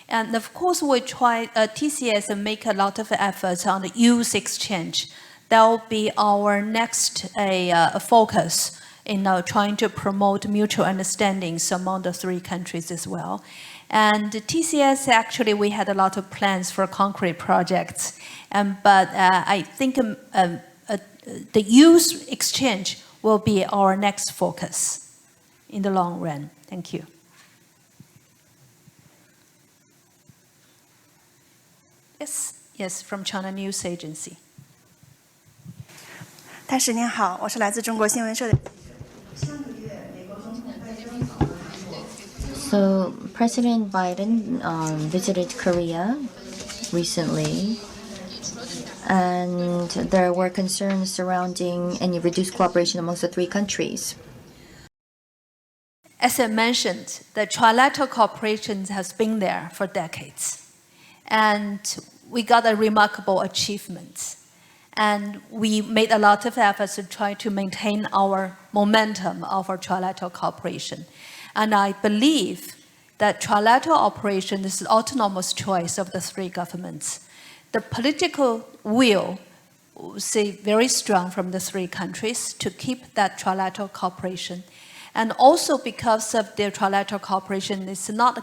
And of course, we try, TCS make a lot of efforts on the youth exchange. That will be our next focus in trying to promote mutual understandings among the three countries as well. And TCS, actually, we had a lot of plans for concrete projects. But I think the youth exchange will be our next focus in the long run. Thank you. Yes, from China News Agency. 大使您好，我是来自中国新闻社的。 So President Biden visited Korea recently, and there were concerns surrounding any reduced cooperation amongst the three countries. As I mentioned, the trilateral cooperation has been there for decades, and we got a remarkable achievement. And we made a lot of efforts to try to maintain our momentum of our trilateral cooperation. And I believe that trilateral operation is the autonomous choice of the three governments. The political will say very strong from the three countries to keep that trilateral cooperation. And also because of their trilateral cooperation, it's not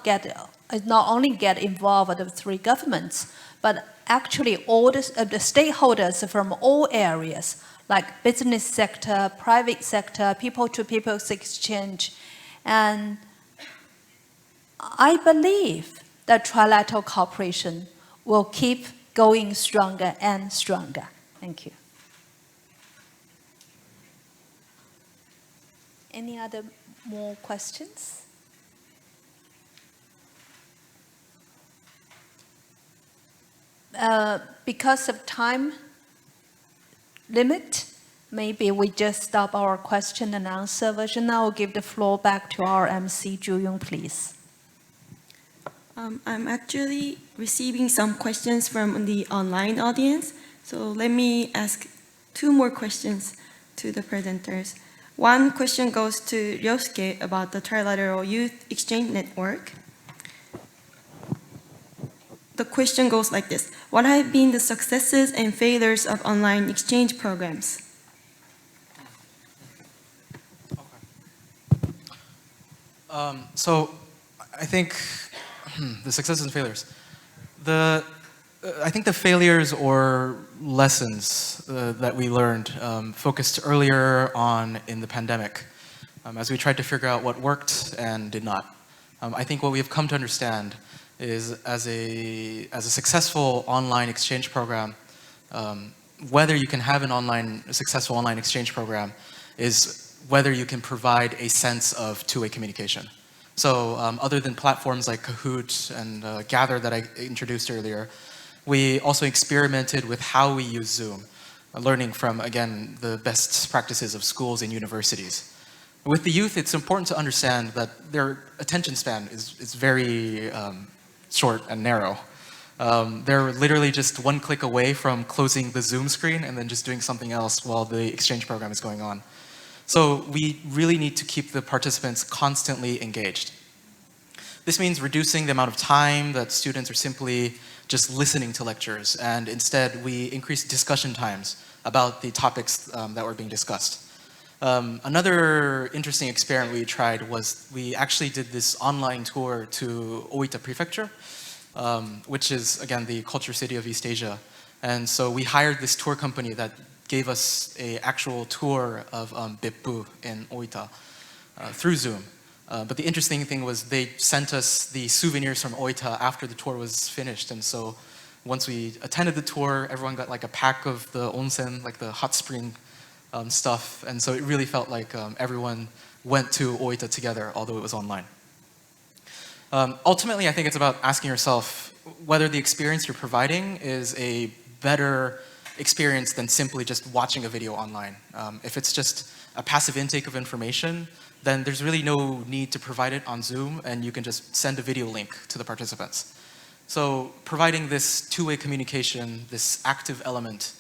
only get involved with the three governments, but actually all the stakeholders from all areas, like business sector, private sector, people-to-people exchange. And I believe that trilateral cooperation will keep going stronger and stronger. Thank you. Any other more questions? Because of time limit, maybe we just stop our question and answer version. Now I'll give the floor back to our MC, Ju-Yung, please. I'm actually receiving some questions from the online audience. So let me ask two more questions to the presenters. One question goes to Ryosuke about the Trilateral Youth Exchange Network. The question goes like this: what have been the successes and failures of online exchange programs? So I think the successes and failures. I think the failures or lessons that we learned focused earlier on in the pandemic as we tried to figure out what worked and did not. I think what we have come to understand is as a successful online exchange program, whether you can have a successful online exchange program is whether you can provide a sense of two-way communication. So other than platforms like Kahoot and Gather that I introduced earlier, we also experimented with how we use Zoom, learning from, again, the best practices of schools and universities. With the youth, it's important to understand that their attention span is very short and narrow. They're literally just one click away from closing the Zoom screen and then just doing something else while the exchange program is going on. So we really need to keep the participants constantly engaged. This means reducing the amount of time that students are simply just listening to lectures, and instead we increase discussion times about the topics that were being discussed. Another interesting experiment we tried was we actually did this online tour to Oita Prefecture, which is, again, the culture city of East Asia. And so we hired this tour company that gave us an actual tour of Beppu in Oita through Zoom. But the interesting thing was they sent us the souvenirs from Oita after the tour was finished. And so once we attended the tour, everyone got like a pack of the onsen, like the hot spring stuff. And so it really felt like everyone went to Oita together, although it was online. Ultimately, I think it's about asking yourself whether the experience you're providing is a better experience than simply just watching a video online. If it's just a passive intake of information, then there's really no need to provide it on Zoom, and you can just send a video link to the participants. So providing this two-way communication, this active element,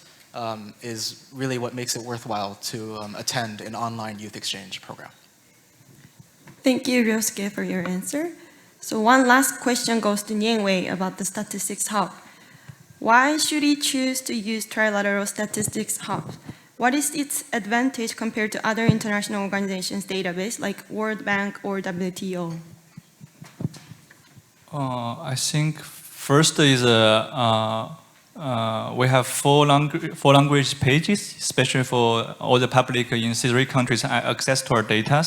is really what makes it worthwhile to attend an online youth exchange program. Thank you, Ryosuke, for your answer. So one last question goes to Nianwei about the Statistics Hub. Why should he choose to use Trilateral Statistics Hub? What is its advantage compared to other international organizations' database like World Bank or WTO? I think first is we have four language pages, especially for all the public in 3 countries access to our data.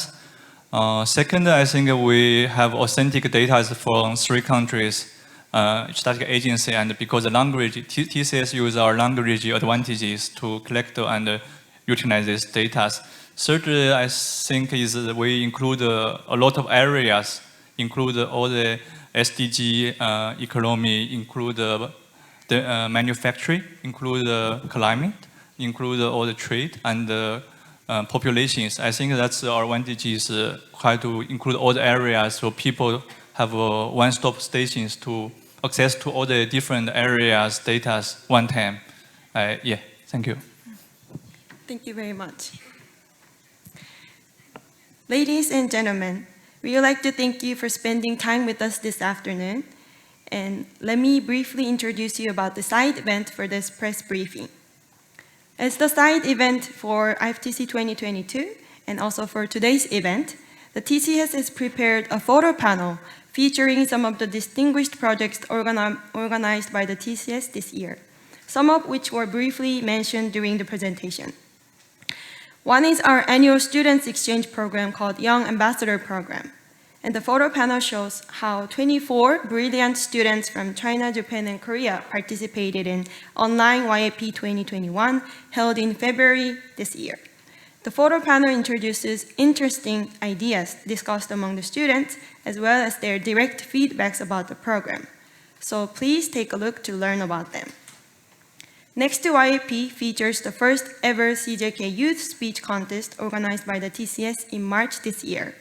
Second, I think we have authentic data from 3 countries, statistic agency, and because the language, TCS use our language advantages to collect and utilize this data. Third, I think is we include a lot of areas, include all the SDG economy, include the manufacturing, include climate, include all the trade and populations. I think that's our advantage is try to include all the areas so people have one-stop stations to access to all the different areas, data one time. Yeah, thank you. Thank you very much. Ladies and gentlemen, we would like to thank you for spending time with us this afternoon. And let me briefly introduce you about the side event for this press briefing. As the side event for IFTC 2022 and also for today's event, the TCS has prepared a photo panel featuring some of the distinguished projects organized by the TCS this year, some of which were briefly mentioned during the presentation. One is our annual students exchange program called Young Ambassador Program. And the photo panel shows how 24 brilliant students from China, Japan, and Korea participated in online YAP 2021 held in February this year. The photo panel introduces interesting ideas discussed among the students, as well as their direct feedbacks about the program. So please take a look to learn about them. Next to YAP features the first ever CJK Youth Speech Contest organized by the TCS in March this year.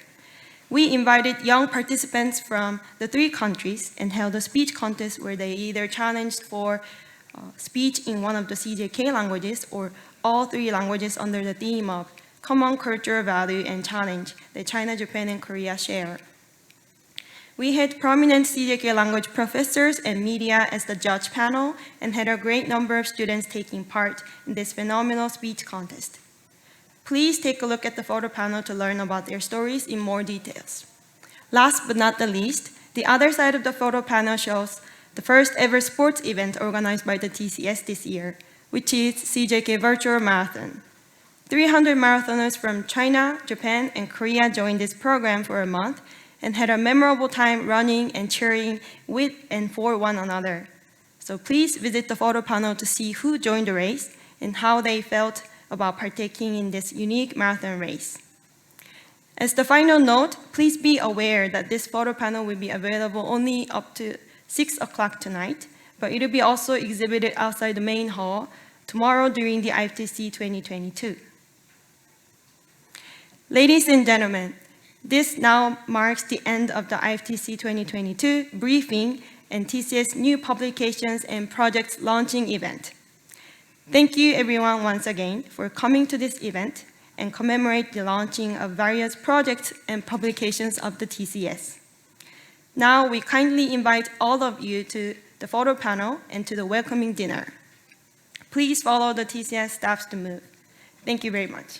We invited young participants from the 3 countries and held a speech contest where they either challenged for speech in one of the CJK languages or all 3 languages under the theme of common cultural value and challenge that China, Japan, and Korea share. We had prominent CJK language professors and media as the judge panel and had a great number of students taking part in this phenomenal speech contest. Please take a look at the photo panel to learn about their stories in more details. Last but not the least, the other side of the photo panel shows the first ever sports event organized by the TCS this year, which is CJK Virtual Marathon. 300 marathoners from China, Japan, and Korea joined this program for a month and had a memorable time running and cheering with and for one another. So please visit the photo panel to see who joined the race and how they felt about partaking in this unique marathon race. As the final note, please be aware that this photo panel will be available only up to 6 o'clock tonight, but it will be also exhibited outside the main hall tomorrow during the IFTC 2022. Ladies and gentlemen, this now marks the end of the IFTC 2022 briefing and TCS new publications and projects launching event. Thank you everyone once again for coming to this event and commemorate the launching of various projects and publications of the TCS. Now we kindly invite all of you to the photo panel and to the welcoming dinner. Please follow the TCS staffs to move. Thank you very much.